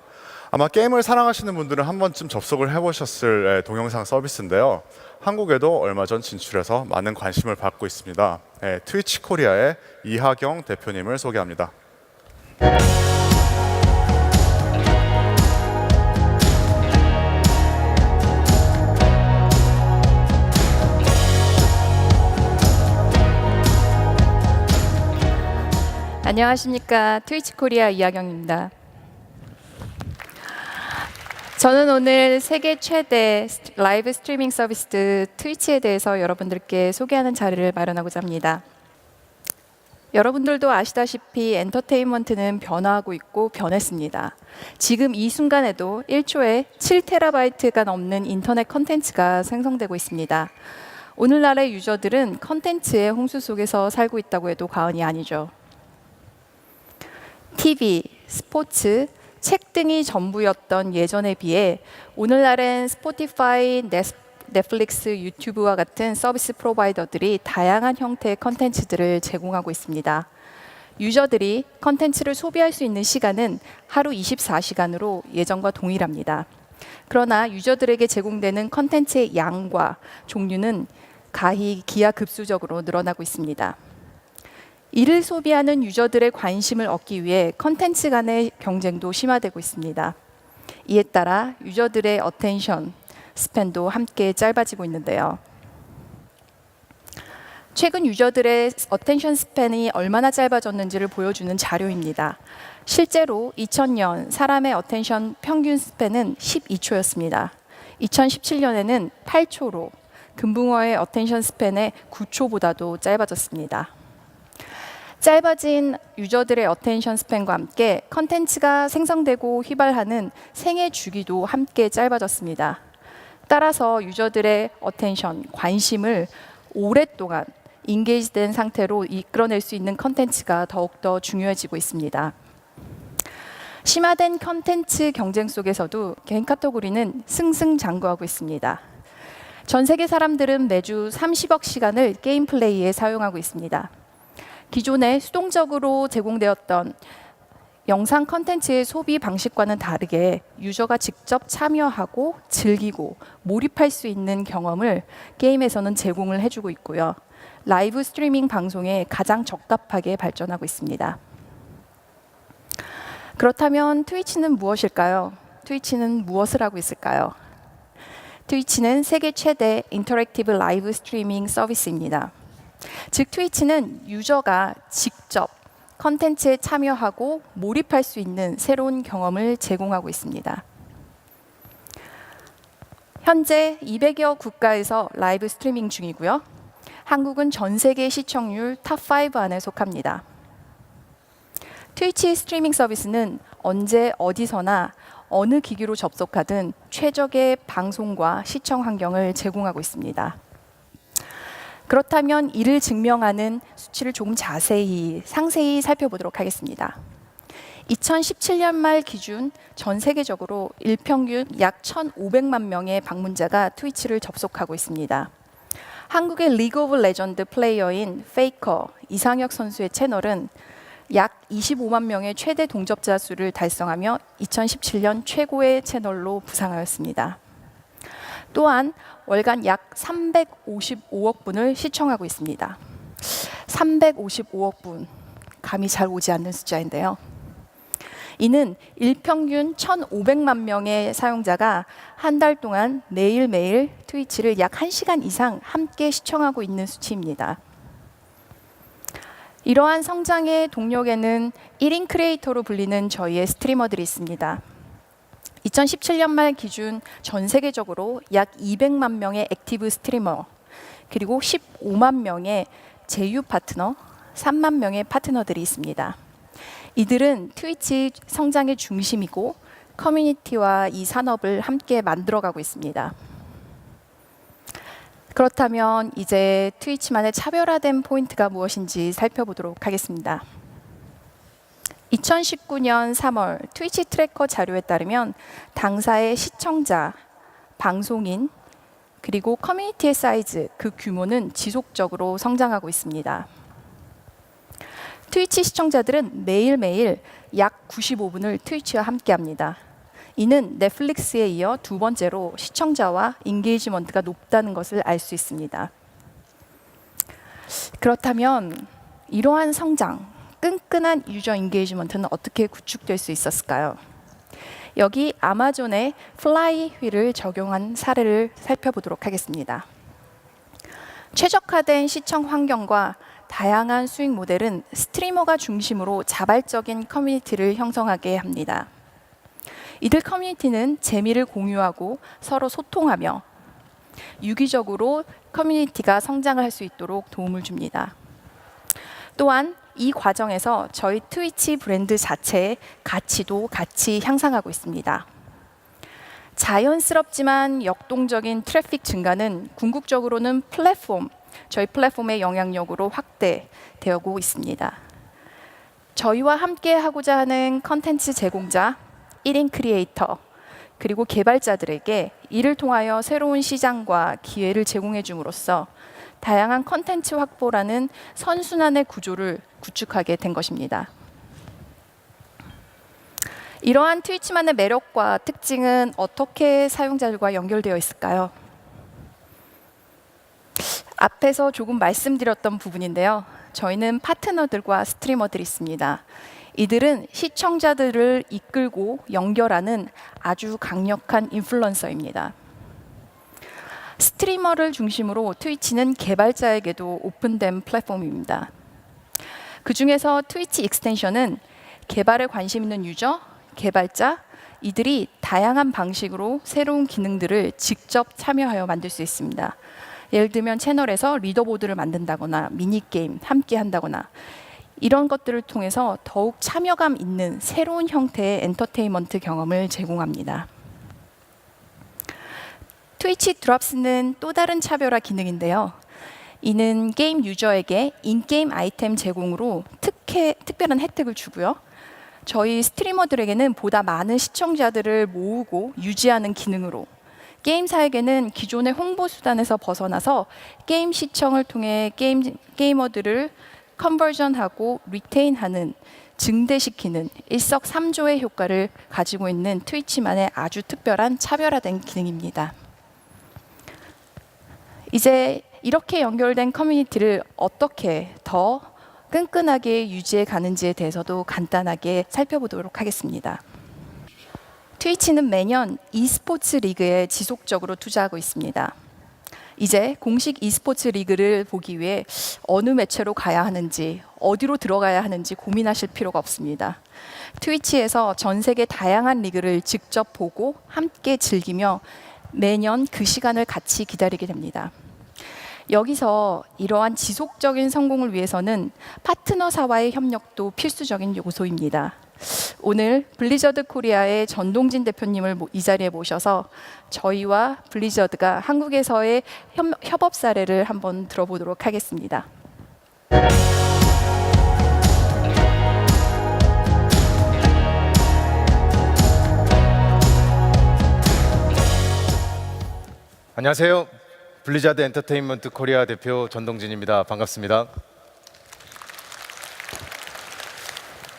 아마 게임을 사랑하시는 분들은 한 번쯤 접속을 해보셨을 동영상 서비스인데요. 한국에도 얼마 전 진출해서 많은 관심을 받고 있습니다. 트위치 코리아의 이하경 대표님을 소개합니다. 안녕하십니까. 트위치 코리아 이하경입니다. 저는 오늘 세계 최대 라이브 스트리밍 서비스 트위치에 대해서 여러분들께 소개하는 자리를 마련하고자 합니다. 여러분들도 아시다시피 엔터테인먼트는 변화하고 있고 변했습니다. 지금 이 순간에도 1초에 7TB가 넘는 인터넷 컨텐츠가 생성되고 있습니다. 오늘날의 유저들은 컨텐츠의 홍수 속에서 살고 있다고 해도 과언이 아니죠. TV, 스포츠, 책 등이 전부였던 예전에 비해 오늘날엔 스포티파이, 넷플릭스, 유튜브와 같은 서비스 프로바이더들이 다양한 형태의 컨텐츠들을 제공하고 있습니다. 유저들이 컨텐츠를 소비할 수 있는 시간은 하루 24시간으로 예전과 동일합니다. 그러나 유저들에게 제공되는 컨텐츠의 양과 종류는 기하급수적으로 늘어나고 있습니다. 이를 소비하는 유저들의 관심을 얻기 위해 컨텐츠 간의 경쟁도 심화되고 있습니다. 이에 따라 유저들의 어텐션 스팬도 함께 짧아지고 있는데요. 최근 유저들의 어텐션 스팬이 얼마나 짧아졌는지를 보여주는 자료입니다. 실제로 2000년 사람의 어텐션 평균 스팬은 12초였습니다. 2017년에는 8초로 금붕어의 어텐션 스팬의 9초보다도 짧아졌습니다. 짧아진 유저들의 어텐션 스팬과 함께 컨텐츠가 생성되고 휘발하는 생애 주기도 함께 짧아졌습니다. 따라서 유저들의 어텐션, 관심을 오랫동안 인게이지된 상태로 이끌어낼 수 있는 컨텐츠가 더욱더 중요해지고 있습니다. 심화된 컨텐츠 경쟁 속에서도 개인 카테고리는 승승장구하고 있습니다. 전 세계 사람들은 매주 30억 시간을 게임 플레이에 사용하고 있습니다. 기존에 수동적으로 제공되었던 영상 컨텐츠의 소비 방식과는 다르게 유저가 직접 참여하고 즐기고 몰입할 수 있는 경험을 게임에서는 제공을 해주고 있고요. 라이브 스트리밍 방송에 가장 적합하게 발전하고 있습니다. 그렇다면 트위치는 무엇일까요? 트위치는 무엇을 하고 있을까요? 트위치는 세계 최대 인터랙티브 라이브 스트리밍 서비스입니다. 즉 트위치는 유저가 직접 컨텐츠에 참여하고 몰입할 수 있는 새로운 경험을 제공하고 있습니다. 현재 200여 국가에서 라이브 스트리밍 중이고요. 한국은 전 세계 시청률 탑5 안에 속합니다. 트위치 스트리밍 서비스는 언제 어디서나 어느 기기로 접속하든 최적의 방송과 시청 환경을 제공하고 있습니다. 그렇다면 이를 증명하는 수치를 조금 상세히 살펴보도록 하겠습니다. 2017년 말 기준 전 세계적으로 일평균 약 1,500만 명의 방문자가 트위치를 접속하고 있습니다. 한국의 리그 오브 레전드 플레이어인 페이커 이상혁 선수의 채널은 약 25만 명의 최대 동접자 수를 달성하며 2017년 최고의 채널로 부상하였습니다. 또한 월간 약 355억 분을 시청하고 있습니다. 355억 분, 감이 잘 오지 않는 숫자인데요. 이는 일평균 1,500만 명의 사용자가 한 달 동안 매일매일 트위치를 약 1시간 이상 함께 시청하고 있는 수치입니다. 이러한 성장의 동력에는 1인 크리에이터로 불리는 저희의 스트리머들이 있습니다. 2017년 말 기준 전 세계적으로 약 200만 명의 액티브 스트리머, 그리고 15만 명의 제휴 파트너, 3만 명의 파트너들이 있습니다. 이들은 트위치 성장의 중심이고 커뮤니티와 이 산업을 함께 만들어가고 있습니다. 그렇다면 이제 트위치만의 차별화된 포인트가 무엇인지 살펴보도록 하겠습니다. 2019년 3월 트위치 트래커 자료에 따르면 당사의 시청자, 방송인, 그리고 커뮤니티의 사이즈, 그 규모는 지속적으로 성장하고 있습니다. 트위치 시청자들은 매일매일 약 95분을 트위치와 함께합니다. 이는 넷플릭스에 이어 두 번째로 시청자와 인게이지먼트가 높다는 것을 알 수 있습니다. 그렇다면 이러한 성장, 끈끈한 유저 인게이지먼트는 어떻게 구축될 수 있었을까요? 여기 아마존의 플라이 휠을 적용한 사례를 살펴보도록 하겠습니다. 최적화된 시청 환경과 다양한 수익 모델은 스트리머가 중심으로 자발적인 커뮤니티를 형성하게 합니다. 이들 커뮤니티는 재미를 공유하고 서로 소통하며 유기적으로 커뮤니티가 성장을 할 수 있도록 도움을 줍니다. 또한 이 과정에서 저희 트위치 브랜드 자체의 가치도 같이 향상하고 있습니다. 자연스럽지만 역동적인 트래픽 증가는 궁극적으로는 저희 플랫폼의 영향력으로 확대되고 있습니다. 저희와 함께 하고자 하는 컨텐츠 제공자, 1인 크리에이터, 그리고 개발자들에게 이를 통하여 새로운 시장과 기회를 제공해 줌으로써 다양한 컨텐츠 확보라는 선순환의 구조를 구축하게 된 것입니다. 이러한 트위치만의 매력과 특징은 어떻게 사용자들과 연결되어 있을까요? 앞에서 조금 말씀드렸던 부분인데요. 저희는 파트너들과 스트리머들이 있습니다. 이들은 시청자들을 이끌고 연결하는 아주 강력한 인플루언서입니다. 스트리머를 중심으로 트위치는 개발자에게도 오픈된 플랫폼입니다. 그 중에서 트위치 익스텐션은 개발에 관심 있는 유저, 개발자, 이들이 다양한 방식으로 새로운 기능들을 직접 참여하여 만들 수 있습니다. 예를 들면 채널에서 리더보드를 만든다거나 미니게임 함께 한다거나 이런 것들을 통해서 더욱 참여감 있는 새로운 형태의 엔터테인먼트 경험을 제공합니다. 트위치 드롭스는 또 다른 차별화 기능인데요. 이는 게임 유저에게 인게임 아이템 제공으로 특별한 혜택을 주고요. 저희 스트리머들에게는 보다 많은 시청자들을 모으고 유지하는 기능으로, 게임사에게는 기존의 홍보 수단에서 벗어나서 게임 시청을 통해 게이머들을 컨버전하고 리테인하는, 증대시키는 일석삼조의 효과를 가지고 있는 트위치만의 아주 특별한 차별화된 기능입니다. 이제 이렇게 연결된 커뮤니티를 어떻게 더 끈끈하게 유지해 가는지에 대해서도 간단하게 살펴보도록 하겠습니다. 트위치는 매년 e스포츠 리그에 지속적으로 투자하고 있습니다. 이제 공식 e스포츠 리그를 보기 위해 어느 매체로 가야 하는지, 어디로 들어가야 하는지 고민하실 필요가 없습니다. 트위치에서 전 세계 다양한 리그를 직접 보고 함께 즐기며 매년 그 시간을 같이 기다리게 됩니다. 여기서 이러한 지속적인 성공을 위해서는 파트너사와의 협력도 필수적인 요소입니다. 오늘 블리자드 코리아의 전동진 대표님을 이 자리에 모셔서 저희와 블리자드가 한국에서의 협업 사례를 한번 들어보도록 하겠습니다. 안녕하세요. 블리자드 엔터테인먼트 코리아 대표 전동진입니다. 반갑습니다.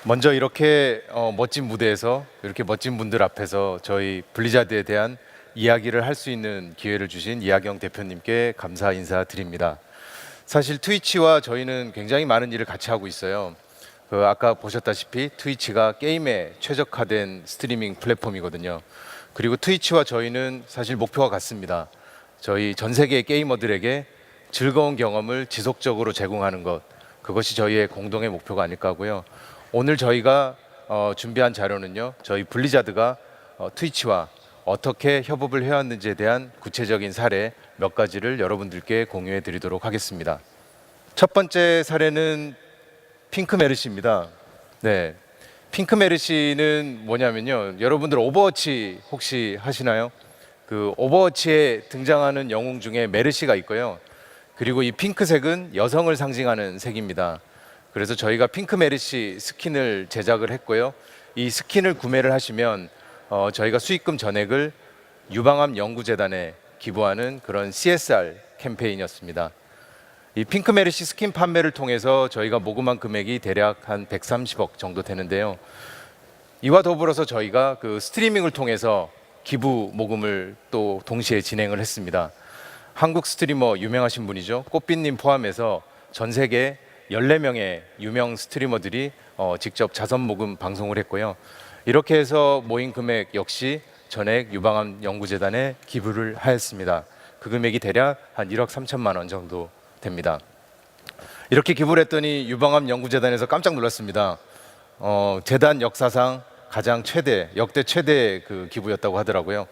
먼저 이렇게 멋진 무대에서 이렇게 멋진 분들 앞에서 저희 블리자드에 대한 이야기를 할 수 있는 기회를 주신 이하경 대표님께 감사 인사드립니다. 사실 트위치와 저희는 굉장히 많은 일을 같이 하고 있어요. 아까 보셨다시피 트위치가 게임에 최적화된 스트리밍 플랫폼이거든요. 그리고 트위치와 저희는 사실 목표가 같습니다. 저희 전 세계 게이머들에게 즐거운 경험을 지속적으로 제공하는 것, 그것이 저희의 공동의 목표가 아닐까 하고요. 오늘 저희가 준비한 자료는요, 저희 블리자드가 트위치와 어떻게 협업을 해왔는지에 대한 구체적인 사례 몇 가지를 여러분들께 공유해 드리도록 하겠습니다. 첫 번째 사례는 핑크메르시입니다. 네, 핑크메르시는 뭐냐면요. 여러분들 오버워치 혹시 하시나요? 그 오버워치에 등장하는 영웅 중에 메르시가 있고요. 그리고 이 핑크색은 여성을 상징하는 색입니다. 그래서 저희가 핑크메르시 스킨을 제작을 했고요. 이 스킨을 구매를 하시면 저희가 수익금 전액을 유방암 연구재단에 기부하는 그런 CSR 캠페인이었습니다. 이 핑크메르시 스킨 판매를 통해서 저희가 모금한 금액이 대략 한 130억 정도 되는데요. 이와 더불어서 저희가 그 스트리밍을 통해서 기부 모금을 또 동시에 진행을 했습니다. 한국 스트리머 유명하신 분이죠. 꽃빛님 포함해서 전 세계 14명의 유명 스트리머들이 직접 자선 모금 방송을 했고요. 이렇게 해서 모인 금액 역시 전액 유방암 연구재단에 기부를 하였습니다. 그 금액이 대략 한 1억 3천만 원 정도 됩니다. 이렇게 기부를 했더니 유방암 연구재단에서 깜짝 놀랐습니다. 재단 역사상 가장 역대 최대 그 기부였다고 하더라고요.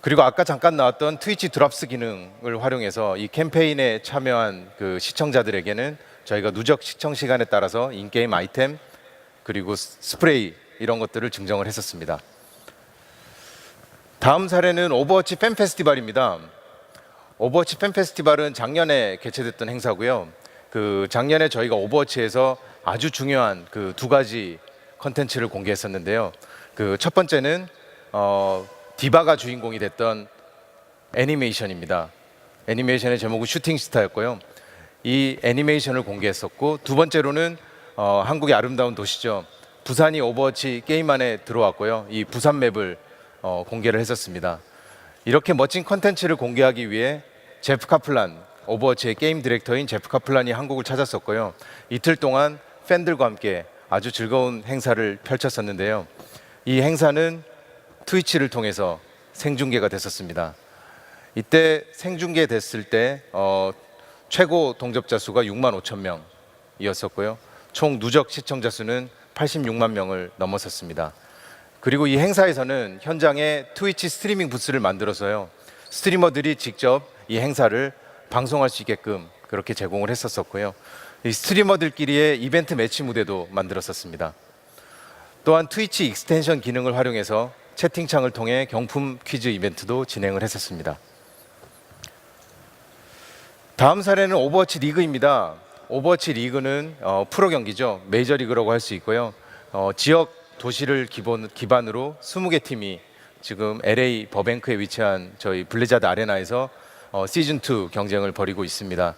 그리고 아까 잠깐 나왔던 트위치 드랍스 기능을 활용해서 이 캠페인에 참여한 그 시청자들에게는 저희가 누적 시청 시간에 따라서 인게임 아이템 그리고 스프레이 이런 것들을 증정을 했었습니다. 다음 사례는 오버워치 팬 페스티벌입니다. 오버워치 팬 페스티벌은 작년에 개최됐던 행사고요. 그 작년에 저희가 오버워치에서 아주 중요한 그 두 가지 컨텐츠를 공개했었는데요. 그 첫 번째는 디바가 주인공이 됐던 애니메이션입니다. 애니메이션의 제목은 슈팅스타였고요. 이 애니메이션을 공개했었고, 두 번째로는 한국의 아름다운 도시죠. 부산이 오버워치 게임 안에 들어왔고요. 이 부산 맵을 공개를 했었습니다. 이렇게 멋진 컨텐츠를 공개하기 위해 제프 카플란, 오버워치의 게임 디렉터인 제프 카플란이 한국을 찾았었고요. 이틀 동안 팬들과 함께 아주 즐거운 행사를 펼쳤었는데요. 이 행사는 트위치를 통해서 생중계가 됐었습니다. 이때 생중계됐을 때 최고 동접자 수가 6만 5천 명이었었고요. 총 누적 시청자 수는 86만 명을 넘어섰습니다. 그리고 이 행사에서는 현장에 트위치 스트리밍 부스를 만들어서요. 스트리머들이 직접 이 행사를 방송할 수 있게끔 그렇게 제공을 했었었고요. 이 스트리머들끼리의 이벤트 매치 무대도 만들었었습니다. 또한 트위치 익스텐션 기능을 활용해서 채팅창을 통해 경품 퀴즈 이벤트도 진행을 했었습니다. 다음 사례는 오버워치 리그입니다. 오버워치 리그는 프로 경기죠. 메이저리그라고 할 수 있고요. 지역 도시를 기반으로 20개 팀이 지금 LA 버뱅크에 위치한 저희 블리자드 아레나에서 시즌2 경쟁을 벌이고 있습니다.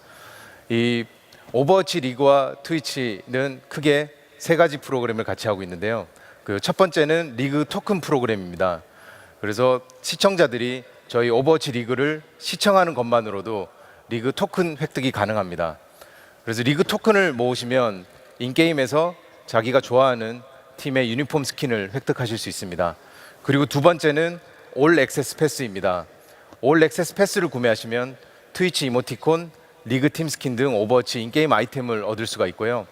이 오버워치 리그와 트위치는 크게 세 가지 프로그램을 같이 하고 있는데요. 그 첫 번째는 리그 토큰 프로그램입니다. 그래서 시청자들이 저희 오버워치 리그를 시청하는 것만으로도 리그 토큰 획득이 가능합니다. 그래서 리그 토큰을 모으시면 인게임에서 자기가 좋아하는 팀의 유니폼 스킨을 획득하실 수 있습니다. 그리고 두 번째는 올 액세스 패스입니다. 올 액세스 패스를 구매하시면 트위치 이모티콘, 리그 팀 스킨 등 오버워치 인게임 아이템을 얻을 수가 있고요.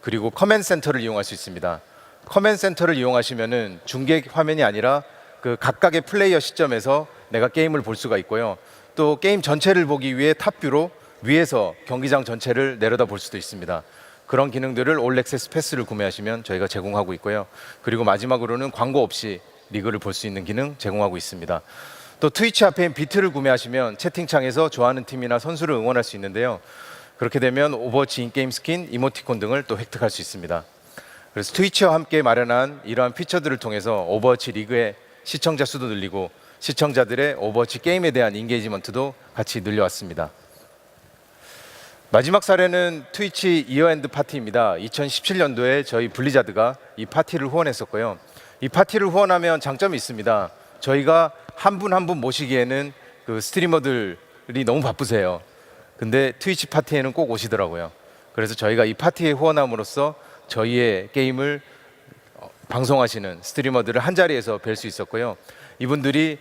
그리고 커맨드 센터를 이용할 수 있습니다. 커맨드 센터를 이용하시면은 중계 화면이 아니라 그 각각의 플레이어 시점에서 내가 게임을 볼 수가 있고요. 또 게임 전체를 보기 위해 탑뷰로 위에서 경기장 전체를 내려다 볼 수도 있습니다. 그런 기능들을 올 액세스 패스를 구매하시면 저희가 제공하고 있고요. 그리고 마지막으로는 광고 없이 리그를 볼 수 있는 기능 제공하고 있습니다. 또 트위치 앞에 비트를 구매하시면 채팅창에서 좋아하는 팀이나 선수를 응원할 수 있는데요. 그렇게 되면 오버워치 인게임 스킨, 이모티콘 등을 또 획득할 수 있습니다. 그래서 트위치와 함께 마련한 이러한 피처들을 통해서 오버워치 리그의 시청자 수도 늘리고 시청자들의 오버워치 게임에 대한 인게이지먼트도 같이 늘려왔습니다. 마지막 사례는 트위치 이어엔드 파티입니다. 2017년도에 저희 블리자드가 이 파티를 후원했었고요. 이 파티를 후원하면 장점이 있습니다. 저희가 한 분 한 분 모시기에는 그 스트리머들이 너무 바쁘세요. 근데 트위치 파티에는 꼭 오시더라고요. 그래서 저희가 이 파티에 후원함으로써 저희의 게임을 방송하시는 스트리머들을 한 자리에서 뵐 수 있었고요. 이분들이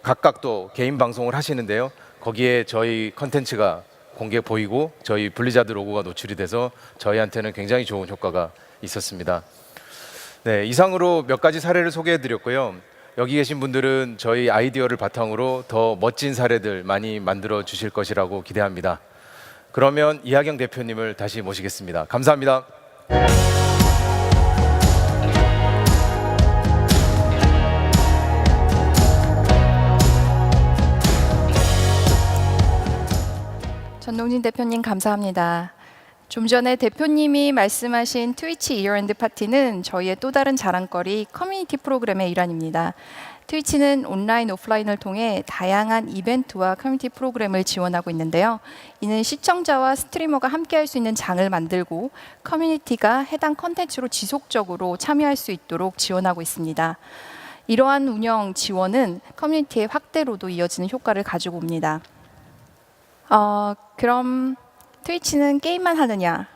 각각 또 개인 방송을 하시는데요. 거기에 저희 컨텐츠가 공개 보이고 저희 블리자드 로고가 노출이 돼서 저희한테는 굉장히 좋은 효과가 있었습니다. 네, 이상으로 몇 가지 사례를 소개해 드렸고요. 여기 계신 분들은 저희 아이디어를 바탕으로 더 멋진 사례들 많이 만들어 주실 것이라고 기대합니다. 그러면 이하경 대표님을 다시 모시겠습니다. 감사합니다. 전동진 대표님 감사합니다. 좀 전에 대표님이 말씀하신 트위치 이어랜드 파티는 저희의 또 다른 자랑거리 커뮤니티 프로그램의 일환입니다. 트위치는 온라인, 오프라인을 통해 다양한 이벤트와 커뮤니티 프로그램을 지원하고 있는데요. 이는 시청자와 스트리머가 함께할 수 있는 장을 만들고 커뮤니티가 해당 컨텐츠로 지속적으로 참여할 수 있도록 지원하고 있습니다. 이러한 운영 지원은 커뮤니티의 확대로도 이어지는 효과를 가지고 옵니다. 그럼 트위치는 게임만 하느냐?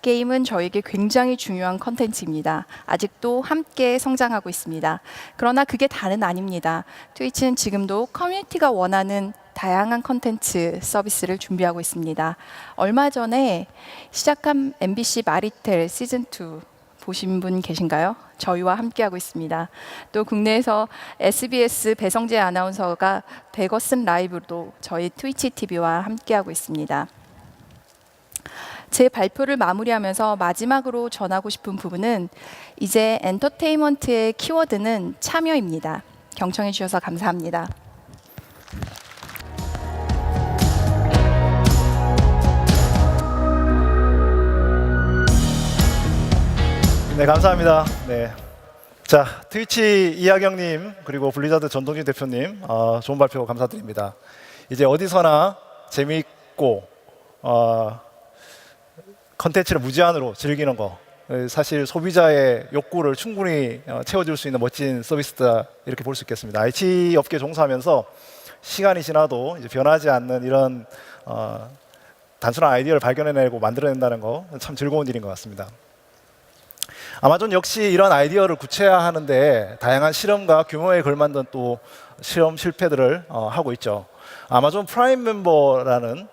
게임은 저에게 굉장히 중요한 컨텐츠입니다. 아직도 함께 성장하고 있습니다. 그러나 그게 다는 아닙니다. 트위치는 지금도 커뮤니티가 원하는 다양한 컨텐츠 서비스를 준비하고 있습니다. 얼마 전에 시작한 MBC 마리텔 시즌2 보신 분 계신가요? 저희와 함께하고 있습니다. 또 국내에서 SBS 배성재 아나운서가 베거슨 라이브도 저희 트위치 TV와 함께하고 있습니다. 제 발표를 마무리하면서 마지막으로 전하고 싶은 부분은 이제 엔터테인먼트의 키워드는 참여입니다. 경청해 주셔서 감사합니다. 네, 감사합니다. 네. 자, 트위치 이하경님 그리고 블리자드 전동진 대표님 좋은 발표 감사드립니다. 이제 어디서나 재미있고 컨텐츠를 무제한으로 즐기는 거 사실 소비자의 욕구를 충분히 채워줄 수 있는 멋진 서비스다 이렇게 볼 수 있겠습니다. IT 업계 종사하면서 시간이 지나도 이제 변하지 않는 이런 단순한 아이디어를 발견해내고 만들어낸다는 거 참 즐거운 일인 것 같습니다. 아마존 역시 이런 아이디어를 구체화하는데 다양한 실험과 규모에 걸맞는 또 실험 실패들을 하고 있죠. 아마존 프라임 멤버라는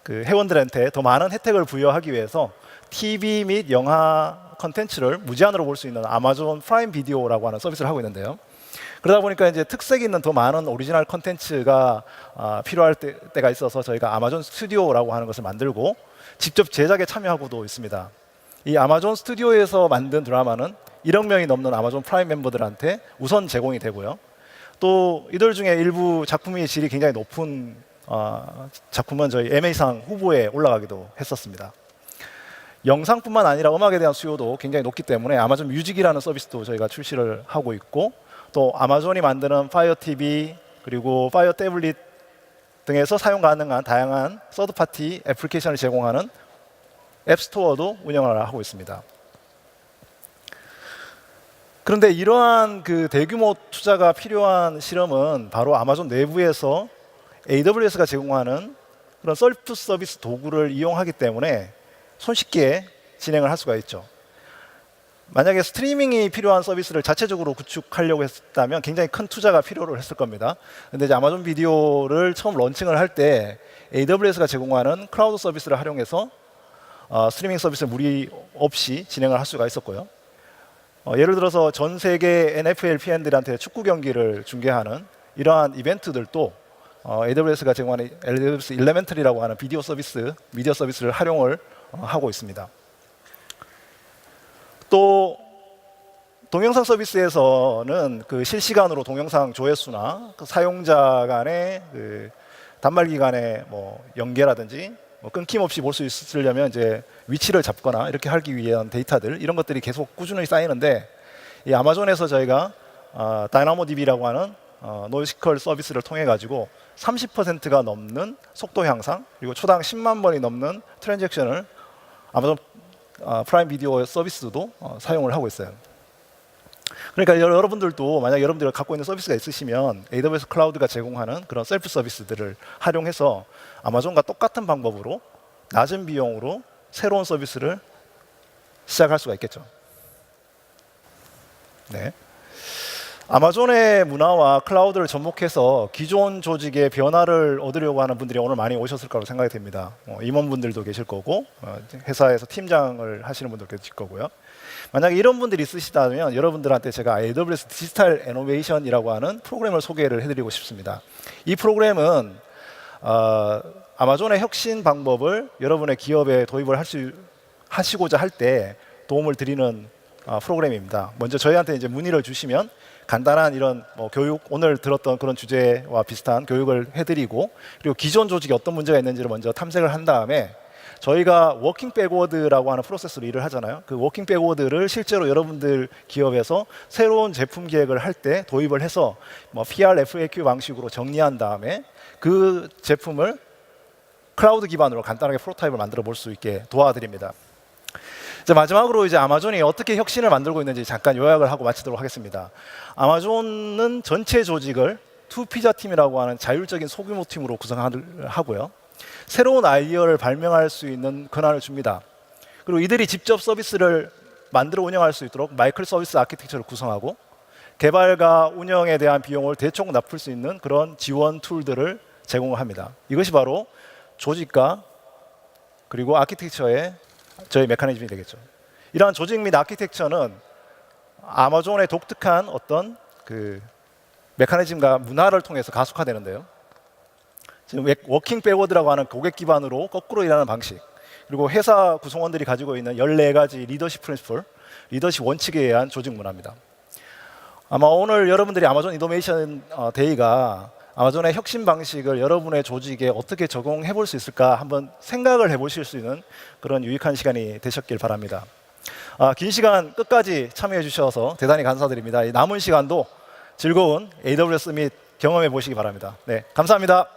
그 회원들한테 더 많은 혜택을 부여하기 위해서 TV 및 영화 컨텐츠를 무제한으로 볼 수 있는 아마존 프라임 비디오라고 하는 서비스를 하고 있는데요. 그러다 보니까 이제 특색 있는 더 많은 오리지널 컨텐츠가 필요할 때가 있어서 저희가 아마존 스튜디오라고 하는 것을 만들고 직접 제작에 참여하고도 있습니다. 이 아마존 스튜디오에서 만든 드라마는 1억 명이 넘는 아마존 프라임 멤버들한테 우선 제공이 되고요. 또 이들 중에 일부 작품의 질이 굉장히 높은 작품은 저희 에메이상 후보에 올라가기도 했었습니다. 영상뿐만 아니라 음악에 대한 수요도 굉장히 높기 때문에 아마존 뮤직이라는 서비스도 저희가 출시를 하고 있고 또 아마존이 만드는 파이어 TV 그리고 파이어 태블릿 등에서 사용 가능한 다양한 서드파티 애플리케이션을 제공하는 앱스토어도 운영을 하고 있습니다. 그런데 이러한 그 대규모 투자가 필요한 실험은 바로 아마존 내부에서 AWS가 제공하는 그런 셀프 서비스 도구를 이용하기 때문에 손쉽게 진행을 할 수가 있죠. 만약에 스트리밍이 필요한 서비스를 자체적으로 구축하려고 했다면 굉장히 큰 투자가 필요를 했을 겁니다. 근데 이제 아마존 비디오를 처음 런칭을 할 때 AWS가 제공하는 클라우드 서비스를 활용해서 스트리밍 서비스를 무리 없이 진행을 할 수가 있었고요. 예를 들어서 전 세계 NFL 팬들한테 축구 경기를 중계하는 이러한 이벤트들도 AWS가 제공하는 AWS 일레멘터리라고 하는 비디오 서비스, 미디어 서비스를 활용을 하고 있습니다. 또 동영상 서비스에서는 그 실시간으로 동영상 조회수나 그 사용자 간의 그 단말기 간의 뭐 연계라든지 끊김없이 볼 수 있으려면 이제 위치를 잡거나 이렇게 하기 위한 데이터들 이런 것들이 계속 꾸준히 쌓이는데 이 아마존에서 저희가 다이나모DB라고 하는 노시컬 서비스를 통해 가지고 30%가 넘는 속도 향상 그리고 초당 10만 번이 넘는 트랜잭션을 아마존 프라임 비디오 서비스도 사용을 하고 있어요. 그러니까 여러분들도 만약 여러분들이 갖고 있는 서비스가 있으시면 AWS 클라우드가 제공하는 그런 셀프 서비스들을 활용해서 아마존과 똑같은 방법으로 낮은 비용으로 새로운 서비스를 시작할 수가 있겠죠. 네. 아마존의 문화와 클라우드를 접목해서 기존 조직의 변화를 얻으려고 하는 분들이 오늘 많이 오셨을 거라고 생각이 됩니다. 임원분들도 계실 거고 회사에서 팀장을 하시는 분들도 계실 거고요. 만약에 이런 분들이 있으시다면 여러분들한테 제가 AWS 디지털 애노베이션이라고 하는 프로그램을 소개를 해드리고 싶습니다. 이 프로그램은 아마존의 혁신 방법을 여러분의 기업에 도입을 하시고자 할 때 도움을 드리는 프로그램입니다. 먼저 저희한테 이제 문의를 주시면 간단한 이런 교육, 오늘 들었던 그런 주제와 비슷한 교육을 해드리고, 그리고 기존 조직에 어떤 문제가 있는지를 먼저 탐색을 한 다음에 저희가 워킹 백워드라고 하는 프로세스로 일을 하잖아요. 그 워킹 백워드를 실제로 여러분들 기업에서 새로운 제품 기획을 할 때 도입을 해서 PR, FAQ 방식으로 정리한 다음에 그 제품을 클라우드 기반으로 간단하게 프로토타입을 만들어 볼 수 있게 도와드립니다. 이제 마지막으로 이제 아마존이 어떻게 혁신을 만들고 있는지 잠깐 요약을 하고 마치도록 하겠습니다. 아마존은 전체 조직을 투피자 팀이라고 하는 자율적인 소규모 팀으로 구성하고요. 새로운 아이디어를 발명할 수 있는 권한을 줍니다. 그리고 이들이 직접 서비스를 만들어 운영할 수 있도록 마이크로 서비스 아키텍처를 구성하고, 개발과 운영에 대한 비용을 대충 납을 수 있는 그런 지원 툴들을 제공합니다. 이것이 바로 조직과 그리고 아키텍처의 저희 메커니즘이 되겠죠. 이러한 조직 및 아키텍처는 아마존의 독특한 어떤 그 메커니즘과 문화를 통해서 가속화되는데요. 지금 워킹 백워드라고 하는 고객 기반으로 거꾸로 일하는 방식, 그리고 회사 구성원들이 가지고 있는 14가지 리더십 프린시플, 리더십 원칙에 의한 조직 문화입니다. 아마 오늘 여러분들이 아마존 이노베이션 데이가 아마존의 혁신 방식을 여러분의 조직에 어떻게 적용해 볼 수 있을까 한번 생각을 해보실 수 있는 그런 유익한 시간이 되셨길 바랍니다. 긴 시간 끝까지 참여해 주셔서 대단히 감사드립니다. 이 남은 시간도 즐거운 AWS 및 경험해 보시기 바랍니다. 네, 감사합니다.